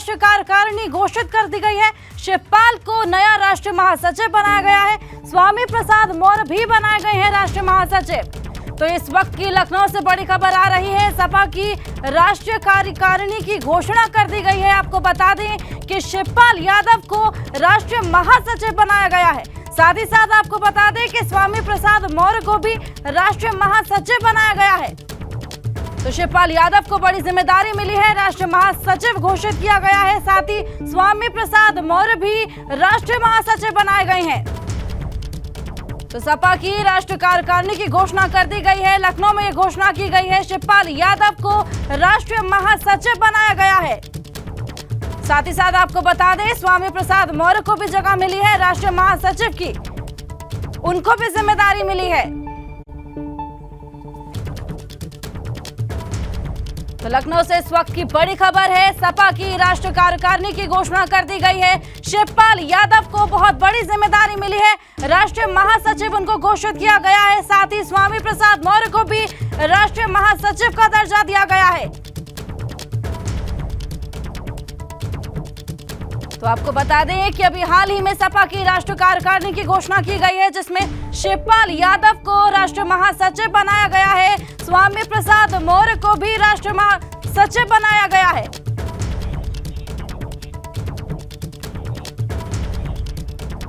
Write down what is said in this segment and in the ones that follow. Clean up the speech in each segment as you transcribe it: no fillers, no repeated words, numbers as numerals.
राष्ट्रीय कार्यकारिणी घोषित कर दी गई है। शिवपाल को नया राष्ट्रीय महासचिव बनाया गया है। स्वामी प्रसाद मौर्य भी बनाए गए हैं राष्ट्रीय महासचिव। तो इस वक्त की लखनऊ से बड़ी खबर आ रही है, सपा की राष्ट्रीय कार्यकारिणी की घोषणा कर दी गई है। आपको बता दें कि शिवपाल यादव को राष्ट्रीय महासचिव बनाया गया है। साथ ही साथ आपको बता दें कि स्वामी प्रसाद मौर्य को भी राष्ट्रीय महासचिव बनाया गया है। तो शिवपाल यादव को बड़ी जिम्मेदारी मिली है, राष्ट्रीय महासचिव घोषित किया गया है। साथ ही स्वामी प्रसाद मौर्य भी राष्ट्रीय महासचिव बनाए गए हैं। तो सपा की राष्ट्रीय कार्यकारिणी की घोषणा कर दी गई है। लखनऊ में यह घोषणा की गई है, शिवपाल यादव को राष्ट्रीय महासचिव बनाया गया है। साथ ही साथ आपको बता दें, स्वामी प्रसाद मौर्य को भी जगह मिली है राष्ट्रीय महासचिव की, उनको भी जिम्मेदारी मिली है। तो लखनऊ से इस वक्त की बड़ी खबर है, सपा की राष्ट्रीय कार्यकारिणी की घोषणा कर दी गई है। शिवपाल यादव को बहुत बड़ी जिम्मेदारी मिली है, राष्ट्रीय महासचिव उनको घोषित किया गया है। साथ ही स्वामी प्रसाद मौर्य को भी राष्ट्रीय महासचिव का दर्जा दिया गया है। तो आपको बता दें कि अभी हाल ही में सपा की राष्ट्रीय कार्यकारिणी की घोषणा की गई है, जिसमें शिवपाल यादव को राष्ट्रीय महासचिव बनाया गया है। स्वामी प्रसाद मौर्य को भी राष्ट्रीय महासचिव बनाया गया है।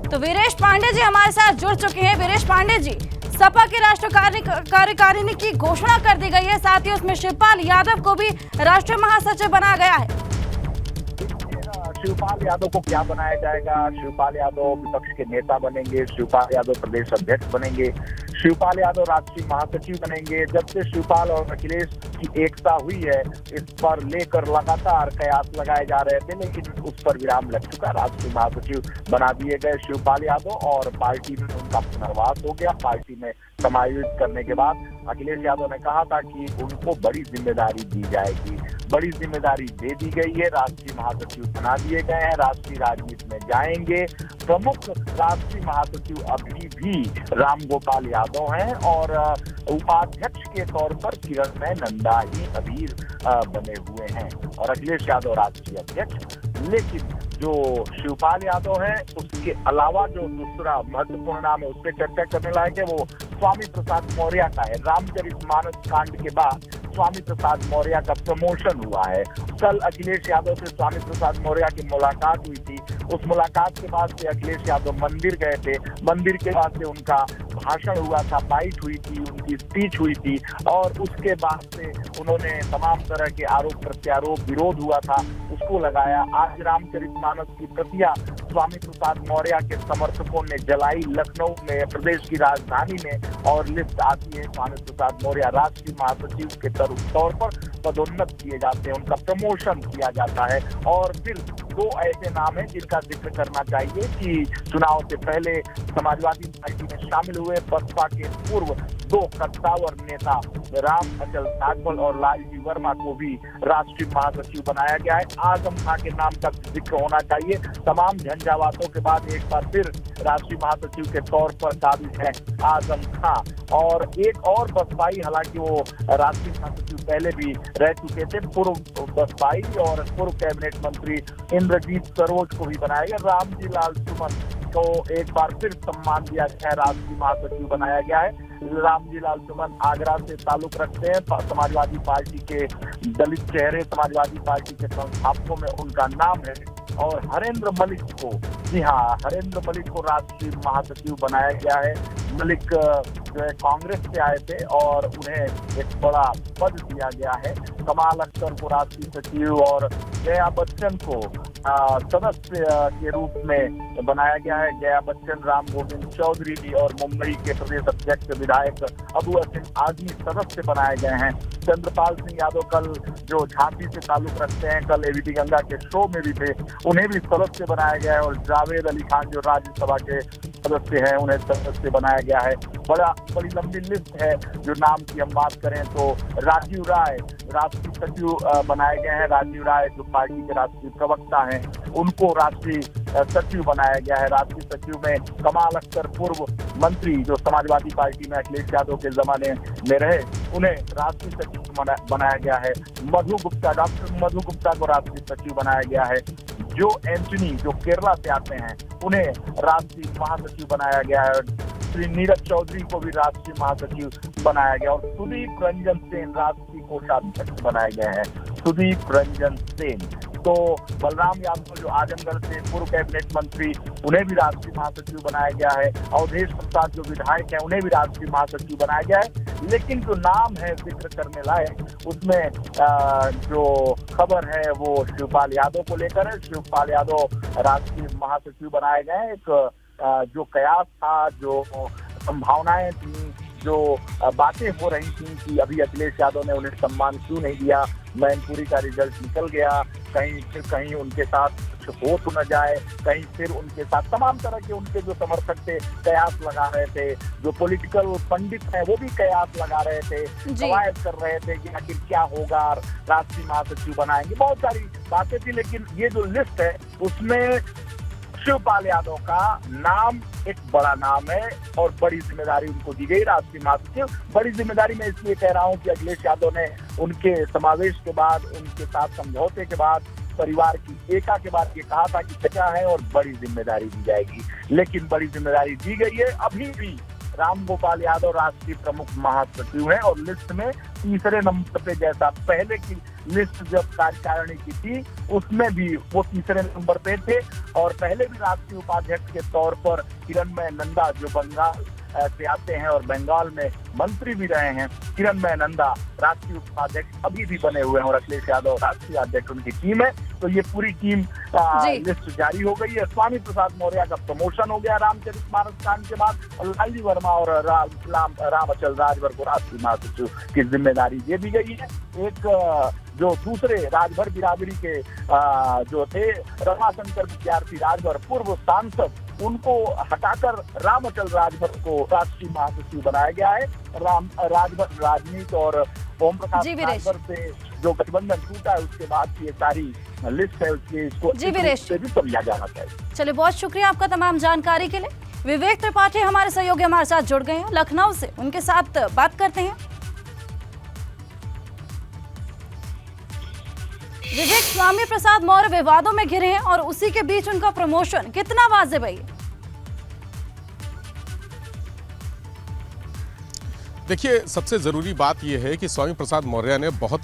तो वीरेश पांडे जी हमारे साथ जुड़ चुके हैं। वीरेश पांडे जी, सपा की राष्ट्रीय कार्यकारिणी की घोषणा कर दी गई है, साथ ही उसमें शिवपाल यादव को भी राष्ट्रीय महासचिव बनाया गया है। शिवपाल यादव को क्या बनाया जाएगा? शिवपाल यादव विपक्ष के नेता बनेंगे, शिवपाल यादव प्रदेश अध्यक्ष बनेंगे, शिवपाल यादव राष्ट्रीय महासचिव बनेंगे। जब से शिवपाल और अखिलेश की एकता हुई है, इस पर लेकर लगातार कयास लगाए जा रहे थे, लेकिन उस पर विराम लग चुका। राष्ट्रीय महासचिव बना दिए गए शिवपाल यादव और पार्टी में उनका पुनर्वास हो गया। पार्टी में समायोजित करने के बाद अखिलेश यादव ने कहा था कि उनको बड़ी जिम्मेदारी दी जाएगी। बड़ी जिम्मेदारी दे दी गई है, राष्ट्रीय महासचिव बना दिए गए हैं, राष्ट्रीय राजनीति में जाएंगे। प्रमुख राष्ट्रीय महासचिव अभी भी राम गोपाल यादव हैं और उपाध्यक्ष के तौर पर किरण नंदा ही अभी बने हुए हैं और अखिलेश यादव राष्ट्रीय अध्यक्ष। लेकिन जो शिवपाल यादव है, उसके अलावा जो दूसरा महत्वपूर्ण नाम है उस पर चर्चा करने लायक है, वो स्वामी प्रसाद मौर्य का है। रामचरितमानस कांड के बाद स्वामी प्रसाद मौर्य का प्रमोशन हुआ है। कल अखिलेश यादव से स्वामी प्रसाद मौर्य की मुलाकात हुई थी। उस मुलाकात के बाद से अखिलेश यादव मंदिर गए थे। मंदिर के बाद से उनका भाषण हुआ था, बाइट हुई थी, उनकी स्पीच हुई थी और उसके बाद से उन्होंने तमाम तरह के आरोप प्रत्यारोप, विरोध हुआ था, उसको लगाया। आज रामचरितमानस की प्रतियां स्वामी प्रसाद मौर्य के समर्थकों ने जलाई लखनऊ में, प्रदेश की राजधानी में, और लिस्ट आती है स्वामी प्रसाद मौर्य राष्ट्रीय महासचिव के तौर पर पदोन्नत किए जाते हैं, उनका प्रमोशन किया जाता है। और फिर दो ऐसे नाम हैं जिनका जिक्र करना चाहिए कि चुनाव से पहले समाजवादी पार्टी में शामिल हुए बसपा के पूर्व दो कद्दावर नेता राम अचल नागवल और लालजी वर्मा को भी राष्ट्रीय महासचिव बनाया गया है। आजम खां के नाम का जिक्र होना चाहिए। तमाम झंझावातों के बाद एक बार फिर राष्ट्रीय महासचिव के तौर पर काबिज है आजम खां। और एक और बसपाई, हालांकि वो राष्ट्रीय महासचिव पहले भी रह चुके थे, पूर्व बसपाई और पूर्व कैबिनेट मंत्री इंद्रजीत सरोज को भी बनाया गया। रामजी लाल सुमन को एक बार फिर सम्मान दिया गया है, राष्ट्रीय महासचिव बनाया गया है। रामजी लाल सुमन आगरा से ताल्लुक रखते हैं, समाजवादी पार्टी के दलित चेहरे, समाजवादी पार्टी के संस्थापकों में उनका नाम है। और हरेंद्र मलिक को, जी हाँ, हरेंद्र मलिक को राष्ट्रीय महासचिव बनाया गया है। मलिक जो है कांग्रेस से आए थे और उन्हें एक बड़ा पद दिया गया है। कमाल अख्तर को राष्ट्रीय सचिव और जया बच्चन को सदस्य के रूप में बनाया गया है। जया बच्चन राम गोविंद चौधरी और मुंबई के प्रदेश अध्यक्ष विधायक अबू हसन आजमी सदस्य बनाए गए हैं। चंद्रपाल सिंह यादव कल जो झांसी से ताल्लुक रखते हैं, कल एबीपी गंगा के शो में भी थे, उन्हें भी सदस्य बनाया गया है। और जावेद अली खान जो राज्यसभा के सदस्य हैं, उन्हें सदस्य बनाया गया है। बड़ी लंबी लिस्ट है। जो नाम की हम बात करें तो राजीव राय राष्ट्रीय सचिव बनाए गए हैं। राजीव राय जो पार्टी के राष्ट्रीय प्रवक्ता हैं, उनको राष्ट्रीय सचिव बनाया गया है। राष्ट्रीय सचिव में कमाल अख्तर पूर्व मंत्री जो समाजवादी पार्टी में अखिलेश यादव के जमाने में रहे, उन्हें राष्ट्रीय सचिव बनाया गया है। मधु गुप्ता, डॉक्टर मधु गुप्ता को राष्ट्रीय सचिव बनाया गया है। जो एंटनी जो केरला से आते हैं, उन्हें राष्ट्रीय महासचिव बनाया गया है। श्री नीरज चौधरी को भी राष्ट्रीय महासचिव बनाया गया और सुदीप रंजन सेन राष्ट्रीय कोषाध्यक्ष बनाए गए हैं। सुदीप रंजन सेन। तो बलराम यादव जो आजमगढ़ से पूर्व कैबिनेट मंत्री, उन्हें भी राष्ट्रीय महासचिव बनाया गया है। अवधेश प्रसाद जो विधायक हैं, उन्हें भी राष्ट्रीय महासचिव बनाया गया है। लेकिन जो नाम है जिक्र करने लायक, उसमें जो खबर है वो शिवपाल यादव को लेकर है। शिवपाल यादव राष्ट्रीय महासचिव बनाए गए हैं। एक जो कयास था, जो संभावनाएं थी, जो बातें हो रही थी कि अभी अखिलेश यादव ने उन्हें सम्मान क्यों नहीं दिया, मैनपुरी का रिजल्ट निकल गया, कहीं उनके साथ कुछ हो तो न जाए, कहीं फिर उनके साथ तमाम तरह के उनके जो समर्थक थे कयास लगा रहे थे। जो पॉलिटिकल पंडित हैं वो भी कयास लगा रहे थे, कवायद कर रहे थे कि आखिर क्या होगा, राष्ट्रीय महासचिव बनाएंगे, बहुत सारी बातें थी। लेकिन ये जो लिस्ट है उसमें शिवपाल यादव का नाम एक बड़ा नाम है और बड़ी जिम्मेदारी उनको दी गई राष्ट्रीय महासचिव। बड़ी जिम्मेदारी मैं इसलिए कह रहा हूं कि अखिलेश यादव ने उनके समावेश के बाद, उनके साथ समझौते के बाद, परिवार की एका के बाद ये कहा था कि क्या है और बड़ी जिम्मेदारी दी जाएगी। लेकिन बड़ी जिम्मेदारी दी गई है। अभी भी राम गोपाल यादव राष्ट्रीय प्रमुख महासचिव हैं और लिस्ट में तीसरे नंबर पे, जैसा पहले की लिस्ट जब कार्यकारिणी की थी उसमें भी वो तीसरे नंबर पे थे। और पहले भी राष्ट्रीय उपाध्यक्ष के तौर पर किरणमय नंदा जो बंगाल से आते हैं और बंगाल में मंत्री भी रहे हैं, किरणमय नंदा राष्ट्रीय उपाध्यक्ष अभी भी बने हुए हैं और अखिलेश यादव राष्ट्रीय अध्यक्ष उनकी टीम है। तो ये पूरी टीम लिस्ट जारी हो गई है। स्वामी प्रसाद मौर्य का प्रमोशन हो गया रामचरितमानस कांड के बाद और लालजी वर्मा और रामअचल राजभर को राष्ट्रीय महासचिव की जिम्मेदारी दे दी गई है। एक जो दूसरे राजभर बिरादरी के जो थे रमाशंकर विद्यार्थी राजभर पूर्व सांसद, उनको हटाकर रामअचल राजभर को राष्ट्रीय महासचिव बनाया गया है। राजभर राजनीति और ओम प्रकाश राजभर से जो गठबंधन टूटा है उसके बाद की ये सारी लिस्ट है, इसको से भी समझा जाना चाहिए। चलिए, बहुत शुक्रिया आपका तमाम जानकारी के लिए। विवेक त्रिपाठी हमारे सहयोगी हमारे साथ जुड़ गए हैं लखनऊ से, उनके साथ बात करते हैं। विवेक, स्वामी प्रसाद मौर्य विवादों में घिरे हैं और उसी के बीच उनका प्रमोशन कितना वाजिब है? देखिए, सबसे ज़रूरी बात यह है कि स्वामी प्रसाद मौर्य ने बहुत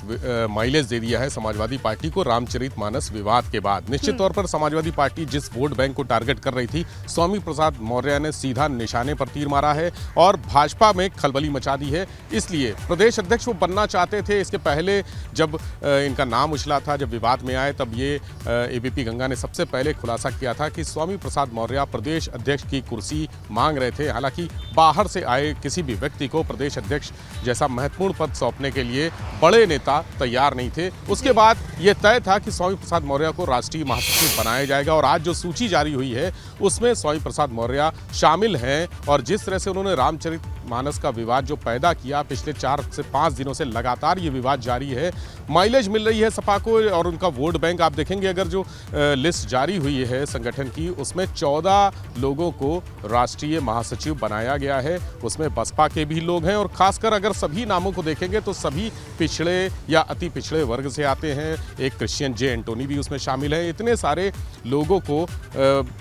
माइलेज दे दिया है समाजवादी पार्टी को रामचरितमानस विवाद के बाद। निश्चित तौर पर समाजवादी पार्टी जिस वोट बैंक को टारगेट कर रही थी, स्वामी प्रसाद मौर्य ने सीधा निशाने पर तीर मारा है और भाजपा में खलबली मचा दी है। इसलिए प्रदेश अध्यक्ष वो बनना चाहते थे। इसके पहले जब इनका नाम उछला था, जब विवाद में आए, तब ये एबीपी गंगा ने सबसे पहले खुलासा किया था कि स्वामी प्रसाद मौर्य प्रदेश अध्यक्ष की कुर्सी मांग रहे थे। हालांकि बाहर से आए किसी भी व्यक्ति को प्रदेश अध्यक्ष जैसा महत्वपूर्ण पद सौंपने के लिए बड़े नेता तैयार नहीं थे। उसके बाद यह तय था कि स्वामी प्रसाद मौर्य को राष्ट्रीय महासचिव बनाया जाएगा और आज जो सूची जारी हुई है उसमें स्वामी प्रसाद मौर्य शामिल हैं। और जिस तरह से उन्होंने रामचरितमानस का विवाद जो पैदा किया, पिछले 4 से 5 दिनों से लगातार ये विवाद जारी है, माइलेज मिल रही है सपा को। और उनका वोट बैंक आप देखेंगे, अगर जो लिस्ट जारी हुई है संगठन की, उसमें 14 लोगों को राष्ट्रीय महासचिव बनाया गया है। उसमें बसपा के भी लोग हैं और खासकर अगर सभी नामों को देखेंगे तो सभी पिछड़े या अति पिछड़े वर्ग से आते हैं। एक क्रिश्चियन जे एंटोनी भी उसमें शामिल है। इतने सारे लोगों को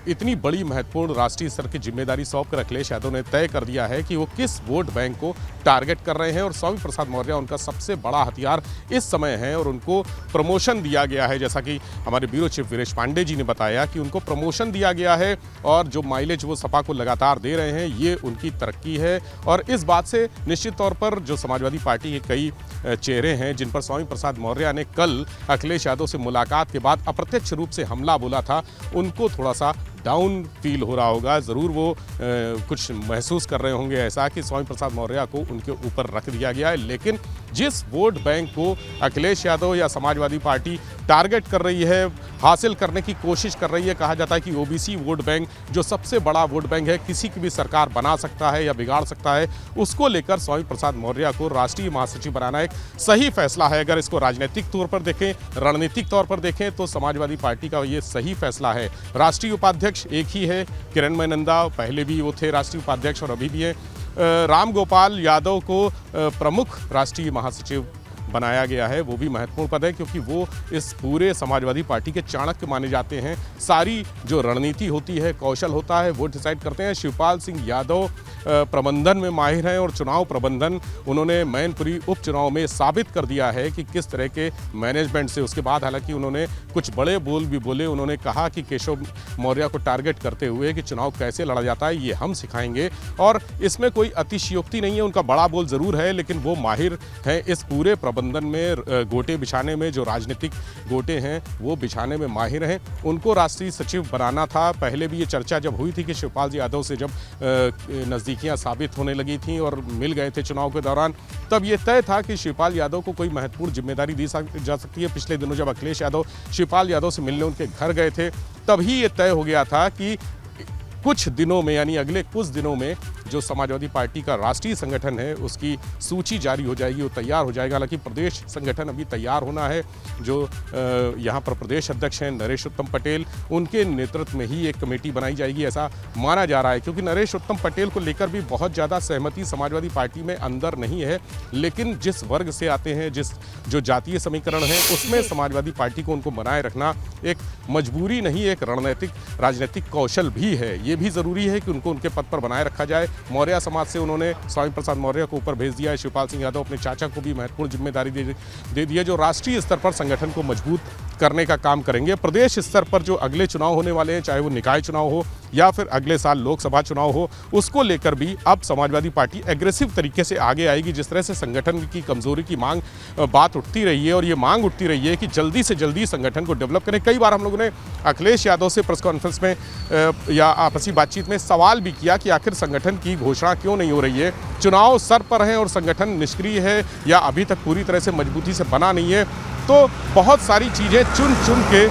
इतनी बड़ी महत्वपूर्ण राष्ट्रीय स्तर की जिम्मेदारी सौंपकर अखिलेश यादव ने तय कर दिया है कि वो किस वोट बैंक को टारगेट कर रहे हैं और स्वामी प्रसाद मौर्य उनका सबसे बड़ा हथियार इस समय है और उनको प्रमोशन दिया गया है। जैसा कि हमारे ब्यूरो चीफ वीरेश पांडे जी ने बताया कि उनको प्रमोशन दिया गया है और जो माइलेज वो सपा को लगातार दे रहे हैं, ये उनकी तरक्की है। और इस बात से निश्चित तौर पर जो समाजवादी पार्टी के कई चेहरे हैं जिन पर स्वामी प्रसाद मौर्य ने कल अखिलेश यादव से मुलाकात के बाद अप्रत्यक्ष रूप से हमला बोला था, उनको थोड़ा सा डाउन फील हो रहा होगा। ज़रूर वो कुछ महसूस कर रहे होंगे ऐसा कि स्वामी प्रसाद मौर्य को उनके ऊपर रख दिया गया है। लेकिन जिस वोट बैंक को अखिलेश यादव या समाजवादी पार्टी टारगेट कर रही है, हासिल करने की कोशिश कर रही है। कहा जाता है कि ओबीसी वोट बैंक जो सबसे बड़ा वोट बैंक है, किसी की भी सरकार बना सकता है या बिगाड़ सकता है, उसको लेकर स्वामी प्रसाद मौर्य को राष्ट्रीय महासचिव बनाना एक सही फैसला है। अगर इसको राजनीतिक तौर पर देखें, रणनीतिक तौर पर देखें तो समाजवादी पार्टी का ये सही फैसला है। राष्ट्रीय उपाध्यक्ष एक ही है, किरणमय नंदा, पहले भी वो थे राष्ट्रीय उपाध्यक्ष और अभी भी हैं। राम गोपाल यादव को प्रमुख राष्ट्रीय महासचिव बनाया गया है। वो भी महत्वपूर्ण पद है क्योंकि वो इस पूरे समाजवादी पार्टी के चाणक्य माने जाते हैं। सारी जो रणनीति होती है, कौशल होता है, वो डिसाइड करते हैं। शिवपाल सिंह यादव प्रबंधन में माहिर हैं और चुनाव प्रबंधन उन्होंने मैनपुरी उपचुनाव में साबित कर दिया है कि किस तरह के मैनेजमेंट से। उसके बाद हालांकि उन्होंने कुछ बड़े बोल भी बोले। उन्होंने कहा कि केशव मौर्य को टारगेट करते हुए कि चुनाव कैसे लड़ा जाता है ये हम सिखाएंगे, और इसमें कोई अतिशयोक्ति नहीं है। उनका बड़ा बोल जरूर है लेकिन वो माहिर हैं इस पूरे प्रबंधन में, गोटे बिछाने में। जो राजनीतिक गोटे हैं वो बिछाने में माहिर हैं। उनको राष्ट्रीय सचिव बनाना था। पहले भी ये चर्चा जब हुई थी कि शिवपाल जी यादव से जब नज़दीकियां साबित होने लगी थी और मिल गए थे चुनाव के दौरान, तब ये तय था कि शिवपाल यादव को कोई महत्वपूर्ण जिम्मेदारी दी जा सकती है। पिछले दिनों जब अखिलेश यादव शिवपाल यादव से मिलने उनके घर गए थे, तभी ये तय हो गया था कि कुछ दिनों में, यानी अगले कुछ दिनों में, जो समाजवादी पार्टी का राष्ट्रीय संगठन है उसकी सूची जारी हो जाएगी, वो तैयार हो जाएगा। हालांकि प्रदेश संगठन अभी तैयार होना है। जो यहाँ पर प्रदेश अध्यक्ष हैं नरेश उत्तम पटेल, उनके नेतृत्व में ही एक कमेटी बनाई जाएगी ऐसा माना जा रहा है, क्योंकि नरेश उत्तम पटेल को लेकर भी बहुत ज़्यादा सहमति समाजवादी पार्टी में अंदर नहीं है। लेकिन जिस वर्ग से आते हैं, जो जातीय समीकरण है, उसमें समाजवादी पार्टी को उनको बनाए रखना एक मजबूरी नहीं, एक रणनीतिक राजनीतिक कौशल भी है। ये भी ज़रूरी है कि उनको उनके पद पर बनाए रखा जाए। मौर्य समाज से उन्होंने स्वामी प्रसाद मौर्य को ऊपर भेज दिया है। शिवपाल सिंह यादव अपने चाचा को भी महत्वपूर्ण जिम्मेदारी दे दी है, जो राष्ट्रीय स्तर पर संगठन को मजबूत करने का काम करेंगे। प्रदेश स्तर पर जो अगले चुनाव होने वाले हैं, चाहे वो निकाय चुनाव हो या फिर अगले साल लोकसभा चुनाव हो, उसको लेकर भी अब समाजवादी पार्टी एग्रेसिव तरीके से आगे आएगी। जिस तरह से संगठन की कमजोरी की मांग बात उठती रही है और ये मांग उठती रही है कि जल्दी से जल्दी संगठन को डेवलप करें। कई बार हम लोगों ने अखिलेश यादव से प्रेस कॉन्फ्रेंस में या आपसी बातचीत में सवाल भी किया कि आखिर संगठन की घोषणा क्यों नहीं हो रही है। चुनाव सर पर है और संगठन निष्क्रिय है या अभी तक पूरी तरह से मजबूती से बना नहीं है। तो बहुत सारी चीज़ें चुन चुन के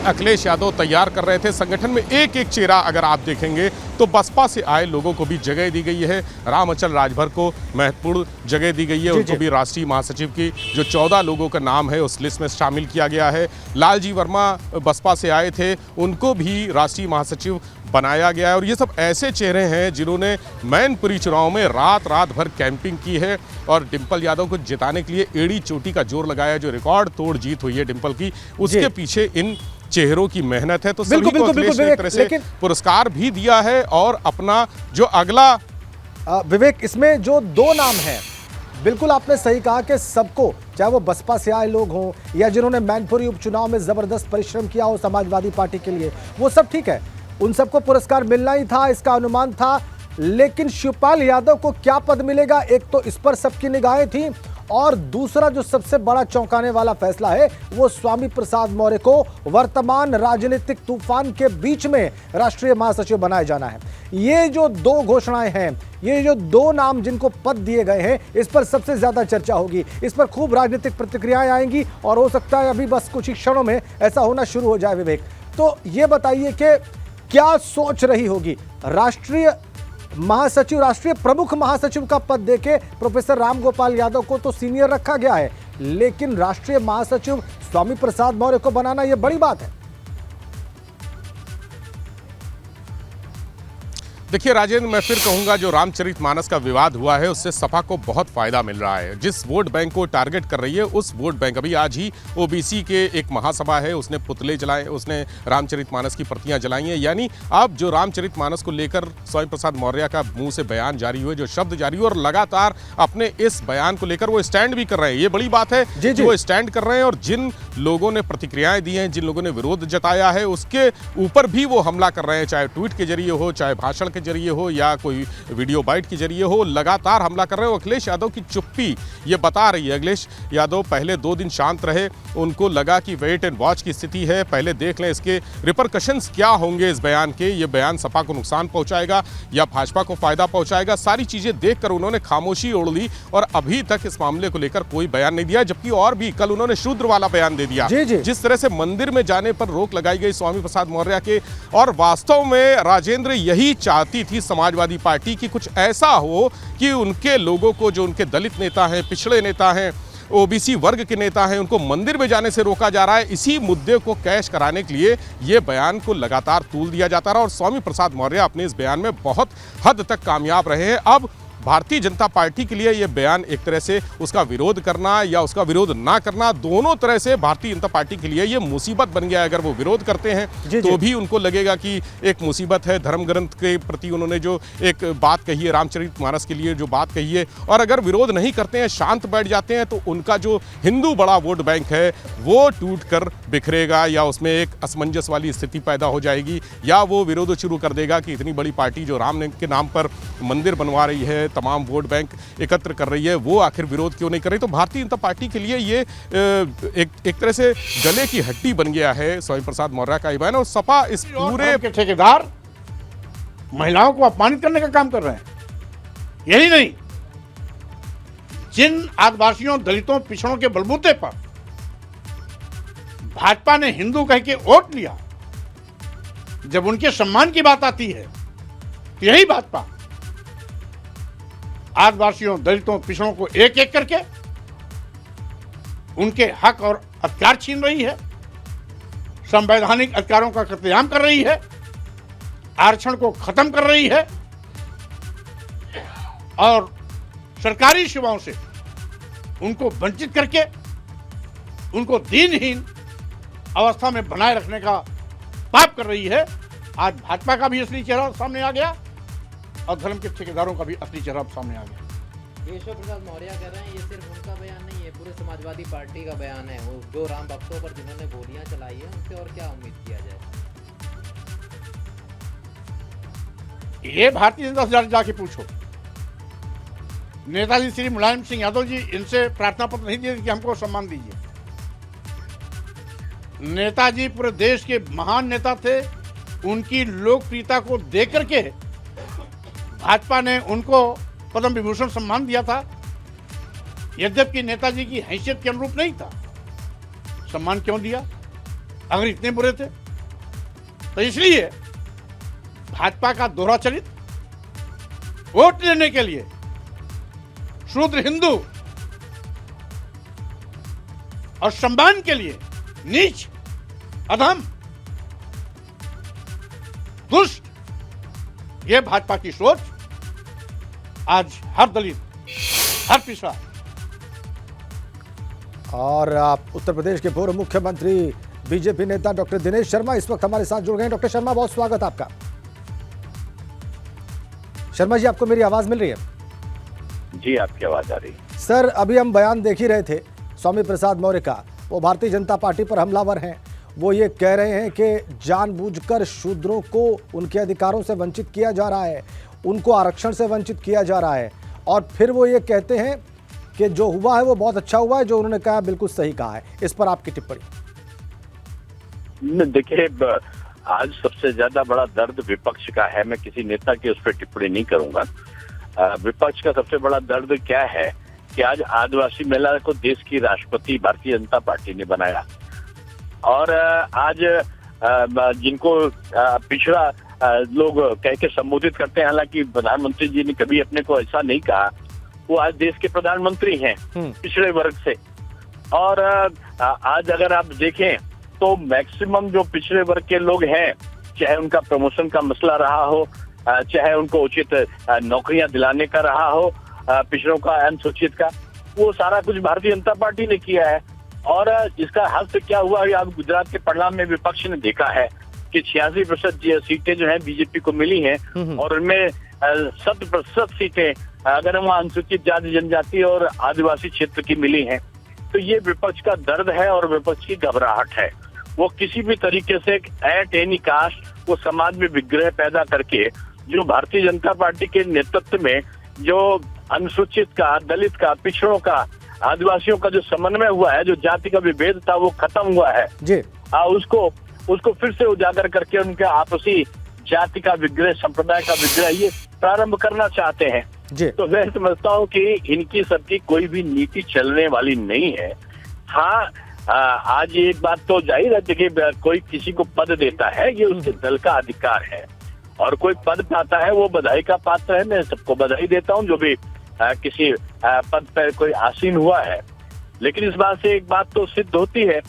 अखिलेश यादव तैयार कर रहे थे। संगठन में एक एक चेहरा अगर आप देखेंगे तो बसपा से आए लोगों को भी जगह दी गई है। राम अचल राजभर को महत्वपूर्ण जगह दी गई है, उनको भी राष्ट्रीय महासचिव की जो 14 लोगों का नाम है उस लिस्ट में शामिल किया गया है। लालजी वर्मा बसपा से आए थे, उनको भी राष्ट्रीय महासचिव बनाया गया है। और ये सब ऐसे चेहरे हैं जिन्होंने मैनपुरी चुनाव में रात भर कैंपिंग की है और डिंपल यादव को जिताने के लिए एड़ी चोटी का जोर लगाया। जो रिकॉर्ड तोड़ जीत हुई है डिंपल की, उसके पीछे इन चेहरों की मेहनत है। तो सभी को अखिलेश ने एक तरह से पुरस्कार भी दिया है और अपना जो अगला विवेक, इसमें जो दो नाम हैं, बिल्कुल आपने सही कहा कि सबको, चाहे वो बसपा से आए लोग हों या जिन्होंने मैनपुरी उपचुनाव में जबरदस्त परिश्रम किया हो समाजवादी पार्टी के लिए, वो सब ठीक है, उन सबको पुरस्कार मिलना ही था, इसका अनुमान था। लेकिन शिवपाल यादव को क्या पद मिलेगा, एक तो इस पर सबकी निगाहें थी, और दूसरा जो सबसे बड़ा चौंकाने वाला फैसला है वो स्वामी प्रसाद मौर्य को वर्तमान राजनीतिक तूफान के बीच में राष्ट्रीय महासचिव बनाया जाना है। ये जो दो घोषणाएं हैं, ये जो दो नाम जिनको पद दिए गए हैं, इस पर सबसे ज्यादा चर्चा होगी, इस पर खूब राजनीतिक प्रतिक्रियाएं आएंगी और हो सकता है अभी बस कुछ ही क्षणों में ऐसा होना शुरू हो जाए। विवेक, तो ये बताइए कि क्या सोच रही होगी राष्ट्रीय महासचिव, राष्ट्रीय प्रमुख महासचिव का पद देके प्रोफेसर राम गोपाल यादव को तो सीनियर रखा गया है, लेकिन राष्ट्रीय महासचिव स्वामी प्रसाद मौर्य को बनाना यह बड़ी बात है। देखिए राजेंद्र, मैं फिर कहूंगा जो रामचरितमानस का विवाद हुआ है उससे सपा को बहुत फायदा मिल रहा है। जिस वोट बैंक को टारगेट कर रही है उस वोट बैंक, अभी आज ही ओबीसी के एक महासभा है, उसने पुतले जलाए, उसने रामचरितमानस की प्रतियां जलाई हैं। यानी अब जो रामचरितमानस को लेकर स्वामी प्रसाद मौर्य का मुंह से बयान जारी हुए, जो शब्द जारी हुए, और लगातार अपने इस बयान को लेकर वो स्टैंड भी कर रहे हैं। ये बड़ी बात है कि वो स्टैंड कर रहे हैं और जिन लोगों ने प्रतिक्रियाएं दी हैं, जिन लोगों ने विरोध जताया है, उसके ऊपर भी वो हमला कर रहे हैं, चाहे ट्वीट के जरिए हो, चाहे भाषण के जरिए हो या कोई वीडियो बाइट के जरिए हो, लगातार हमला कर रहे हो। अखिलेश यादव की चुप्पी ये बता रही है। अखिलेश यादव पहले 2 दिन शांत रहे, उनको लगा कि वेट एंड वॉच की स्थिति है, पहले देख लें इसके रिपरकशंस क्या होंगे इस बयान के, ये बयान सपा को नुकसान पहुंचाएगा या भाजपा को फायदा पहुंचाएगा। सारी चीजें देखकर उन्होंने खामोशी ओढ़ ली और अभी तक इस मामले को लेकर कोई बयान नहीं दिया। जबकि और भी कल उन्होंने शूद्र वाला बयान दे दिया। जी, जी। जिस तरह से मंदिर में जाने पर रोक लगाई गई स्वामी प्रसाद मौर्य के, और वास्तव में राजेंद्र यही चाहती थी समाजवादी पार्टी की कुछ ऐसा हो कि उनके लोगों को, जो उनके दलित नेता हैं, पिछड़े नेता हैं, ओबीसी वर्ग के नेता हैं, उनको मंदिर में जाने से रोका जा रहा है। इसी मुद्दे को कैश कराने के लिए ये बयान को लगातार तूल दिया जाता रहा और स्वामी प्रसाद मौर्य अपने इस बयान में बहुत हद तक कामयाब रहे हैं। अब भारतीय जनता पार्टी के लिए यह बयान एक तरह से उसका विरोध करना या उसका विरोध ना करना, दोनों तरह से भारतीय जनता पार्टी के लिए यह मुसीबत बन गया है। अगर वो विरोध करते हैं तो भी उनको लगेगा कि एक मुसीबत है, धर्म ग्रंथ के प्रति उन्होंने जो एक बात कही है, रामचरितमानस के लिए जो बात कही है, और अगर विरोध नहीं करते हैं, शांत बैठ जाते हैं, तो उनका जो हिंदू बड़ा वोट बैंक है वो टूट कर बिखरेगा, या उसमें एक असमंजस वाली स्थिति पैदा हो जाएगी, या वो विरोध शुरू कर देगा कि इतनी बड़ी पार्टी जो राम के नाम पर मंदिर बनवा रही है, तमाम वोट बैंक एकत्र कर रही है, वो आखिर विरोध क्यों नहीं कर रही। तो भारतीय जनता पार्टी के लिए ये एक तरह से गले की हड्डी बन गया है स्वामी प्रसाद मौर्य का बयान, और सपा इस पूरे के ठेकेदार महिलाओं को अपमानित करने का काम कर रहे हैं। यही नहीं, जिन आदिवासियों, दलितों, पिछड़ों के बलबूते पर भाजपा ने हिंदू कह के वोट लिया, जब उनके सम्मान की बात आती है तो यही भाजपा आदिवासियों, दलितों, पिछड़ों को एक एक करके उनके हक और अधिकार छीन रही है, संवैधानिक अधिकारों का कत्लेआम कर रही है, आरक्षण को खत्म कर रही है और सरकारी सेवाओं से उनको वंचित करके उनको दीनहीन अवस्था में बनाए रखने का पाप कर रही है। आज भाजपा का भी असली चेहरा सामने आ गया और धर्म के ठेकेदारों का भी असली चेहरा सामने आ गया। केशव प्रसाद मौर्य कह रहे हैं ये सिर्फ उनका बयान नहीं है, पूरे समाजवादी पार्टी का बयान है। वो जो राम भक्तों पर जिन्होंने गोलियां चलाई है, उनसे और क्या उम्मीद किया जाए। ये भारतीय जनता से जाके पूछो। नेताजी श्री मुलायम सिंह यादव जी इनसे प्रार्थना पत्र नहीं दिए कि हमको सम्मान दीजिए। नेताजी पूरे देश के महान नेता थे, उनकी लोकप्रियता को देख करके भाजपा ने उनको पद्म विभूषण सम्मान दिया था, यद्यपि नेताजी की हैसियत के अनुरूप नहीं था। सम्मान क्यों दिया अगर इतने बुरे थे? तो इसलिए भाजपा का दोहरा चरित, वोट लेने के लिए शूद्र हिंदू और सम्मान के लिए नीच, अधम, दुष्ट, ये भाजपा की सोच आज हर दलित, हर पिछड़ा। और उत्तर प्रदेश के पूर्व मुख्यमंत्री बीजेपी नेता डॉक्टर दिनेश शर्मा इस वक्त हमारे साथ जुड़ गए हैं। डॉक्टर शर्मा, बहुत स्वागत आपका। शर्मा जी, आपको मेरी आवाज मिल रही है? जी, आपकी आवाज आ रही है। सर, अभी हम बयान देख ही रहे थे स्वामी प्रसाद मौर्य का। वो भारतीय जनता पार्टी पर हमलावर हैं। वो ये कह रहे हैं कि जानबूझकर शूद्रों को उनके अधिकारों से वंचित किया जा रहा है, उनको आरक्षण से वंचित किया जा रहा है, और फिर वो ये कहते हैं कि जो हुआ है वो बहुत अच्छा हुआ है, जो उन्होंने कहा बिल्कुल सही कहा है। इस पर आपकी टिप्पणी? देखिए, आज सबसे ज्यादा बड़ा दर्द विपक्ष का है। मैं किसी नेता की उस पर टिप्पणी नहीं करूंगा। विपक्ष का सबसे बड़ा दर्द क्या है कि आज आदिवासी महिला को देश की राष्ट्रपति भारतीय जनता पार्टी ने बनाया, और आज जिनको पिछड़ा लोग कह के संबोधित करते हैं, हालांकि प्रधानमंत्री जी ने कभी अपने को ऐसा नहीं कहा, वो आज देश के प्रधानमंत्री हैं पिछड़े वर्ग से। और आज अगर आप देखें तो मैक्सिमम जो पिछड़े वर्ग के लोग हैं, चाहे उनका प्रमोशन का मसला रहा हो, चाहे उनको उचित नौकरियां दिलाने का रहा हो, पिछड़ों का, अनुसूचित का, वो सारा कुछ भारतीय जनता पार्टी ने किया है। और इसका हल क्या हुआ, आप गुजरात के परिणाम में विपक्ष ने देखा है कि 86% सीटें जो है बीजेपी को मिली हैं, और उनमें 70% सीटें अगर वहाँ अनुसूचित जाति, जनजाति और आदिवासी क्षेत्र की मिली हैं। तो ये विपक्ष का दर्द है और विपक्ष की घबराहट है। वो किसी भी तरीके से एट एनी कास्ट वो समाज में विग्रह पैदा करके, जो भारतीय जनता पार्टी के नेतृत्व में जो अनुसूचित का, दलित का, पिछड़ों का, आदिवासियों का जो समन्वय हुआ है, जो जाति का विभेद था वो खत्म हुआ है जी। उसको फिर से उजागर करके उनके आपसी जाति का विग्रह, संप्रदाय का विग्रह ये प्रारंभ करना चाहते हैं जी। तो मैं समझता हूँ कि इनकी सबकी कोई भी नीति चलने वाली नहीं है। हाँ, आज एक बात तो जाहिर है, देखिए कोई किसी को पद देता है ये उसके दल का अधिकार है, और कोई पद पाता है वो बधाई का पात्र है। मैं सबको बधाई देता हूँ जो भी किसी पद पर कोई आसीन हुआ है। लेकिन इस बात से एक बात तो सिद्ध होती है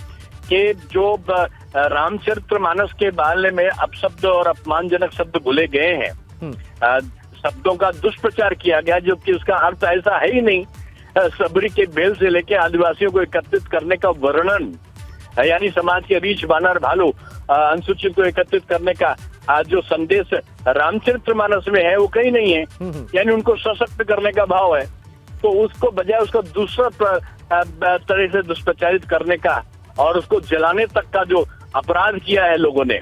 कि जो रामचरितमानस के बारे में अपशब्द और अपमानजनक शब्द बोले गए हैं, शब्दों का दुष्प्रचार किया गया, जो कि उसका अर्थ ऐसा है ही नहीं। सबरी के बेल से लेके आदिवासियों को एकत्रित करने का वर्णन, यानी समाज के रीछ बानर भालू अनुसूचित को एकत्रित करने का जो संदेश रामचरितमानस में है वो कहीं नहीं है, यानी उनको सशक्त करने का भाव है। तो उसको बजाय उसको दूसरा तरह से दुष्प्रचारित करने का और उसको जलाने तक का जो अपराध किया है लोगों ने,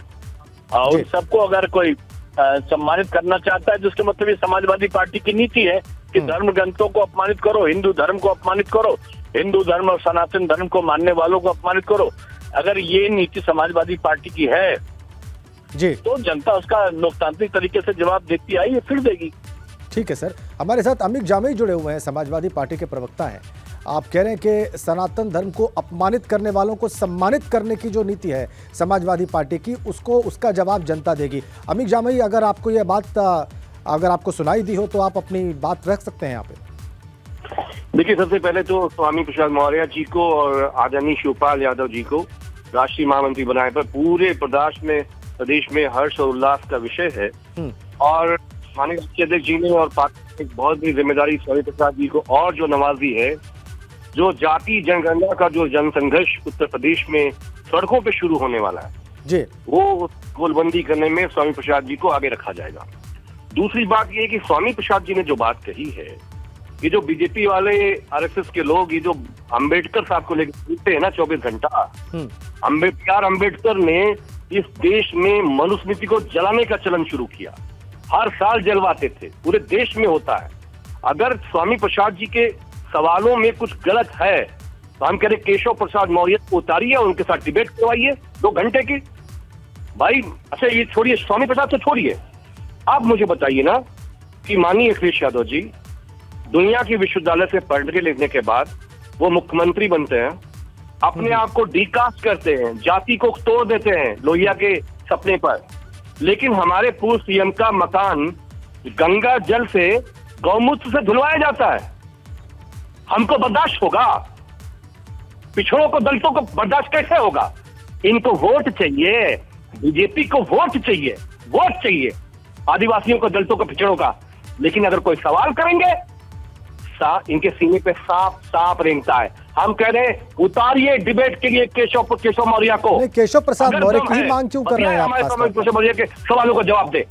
उन सबको अगर कोई सम्मानित करना चाहता है, जिसके मतलब ये समाजवादी पार्टी की नीति है कि धर्म ग्रंथों को अपमानित करो, हिंदू धर्म को अपमानित करो, हिंदू धर्म और सनातन धर्म को मानने वालों को अपमानित करो। अगर ये नीति समाजवादी पार्टी की है जी, तो जनता उसका लोकतांत्रिक तरीके से जवाब देती आई है, फिर देगी। ठीक है सर। हमारे साथ अमित जामई जुड़े हुए हैं, समाजवादी पार्टी के प्रवक्ता हैं। आप कह रहे हैं कि सनातन धर्म को अपमानित करने वालों को सम्मानित करने की जो नीति है समाजवादी पार्टी की, उसका जवाब जनता देगी। अमित जामई, अगर आपको यह बात अगर आपको सुनाई दी हो तो आप अपनी बात रख सकते हैं यहाँ पे। देखिए, सबसे पहले तो स्वामी प्रसाद मौर्य जी को और आदरणीय शिवपाल यादव जी को राष्ट्रीय महामंत्री बनाने पर पूरे प्रदेश में हर्ष और उल्लास का विषय है। और माननीय राष्ट्रीय अध्यक्ष जी ने और पार्टी ने बहुत बड़ी जिम्मेदारी स्वामी प्रसाद जी को और जो नवाजी है, जो जाति जनगणना का जो जनसंघर्ष उत्तर प्रदेश में सड़कों पे शुरू होने वाला है जी, वो गोलबंदी करने में स्वामी प्रसाद जी को आगे रखा जाएगा। दूसरी बात ये है कि स्वामी प्रसाद जी ने जो बात कही है, ये जो बीजेपी वाले आरएसएस के लोग ये जो अंबेडकर साहब को लेकर बोलते हैं ना 24 घंटा, अंबेडकर ने इस देश में मनुस्मृति को जलाने का चलन शुरू किया। हर साल जलवाते थे, पूरे देश में होता है। अगर स्वामी प्रसाद जी के सवालों में कुछ गलत है तो हम कह रहे केशव प्रसाद मौर्य को उतारिए, उनके साथ डिबेट करवाइए 2 घंटे की। भाई अच्छा ये छोड़िए, स्वामी प्रसाद तो छोड़िए, आप मुझे बताइए ना कि माननीय अखिलेश यादव जी दुनिया के विश्वविद्यालय से पढ़ के लिखने के बाद वो मुख्यमंत्री बनते हैं, अपने आप को डिकास्ट करते हैं, जाति को तोड़ देते हैं लोहिया के सपने पर। लेकिन हमारे पूर्व सीएम का मकान गंगा जल से गौमूत्र से धुलवाया जाता है। हमको बर्दाश्त होगा? पिछड़ों को, दलितों को बर्दाश्त कैसे होगा? इनको वोट चाहिए, बीजेपी को वोट चाहिए, वोट चाहिए आदिवासियों को, दलितों को, पिछड़ों का। लेकिन अगर कोई सवाल करेंगे, इनके सीने पे सांप रेंगता है। हम कह रहे हैं उतारिए डिबेट के लिए केशव मौर्य को। केशव प्रसाद मौर्य की ही मांग क्यों कर रहे हैं आप? केशव मौर्य के सवालों का जवाब दे।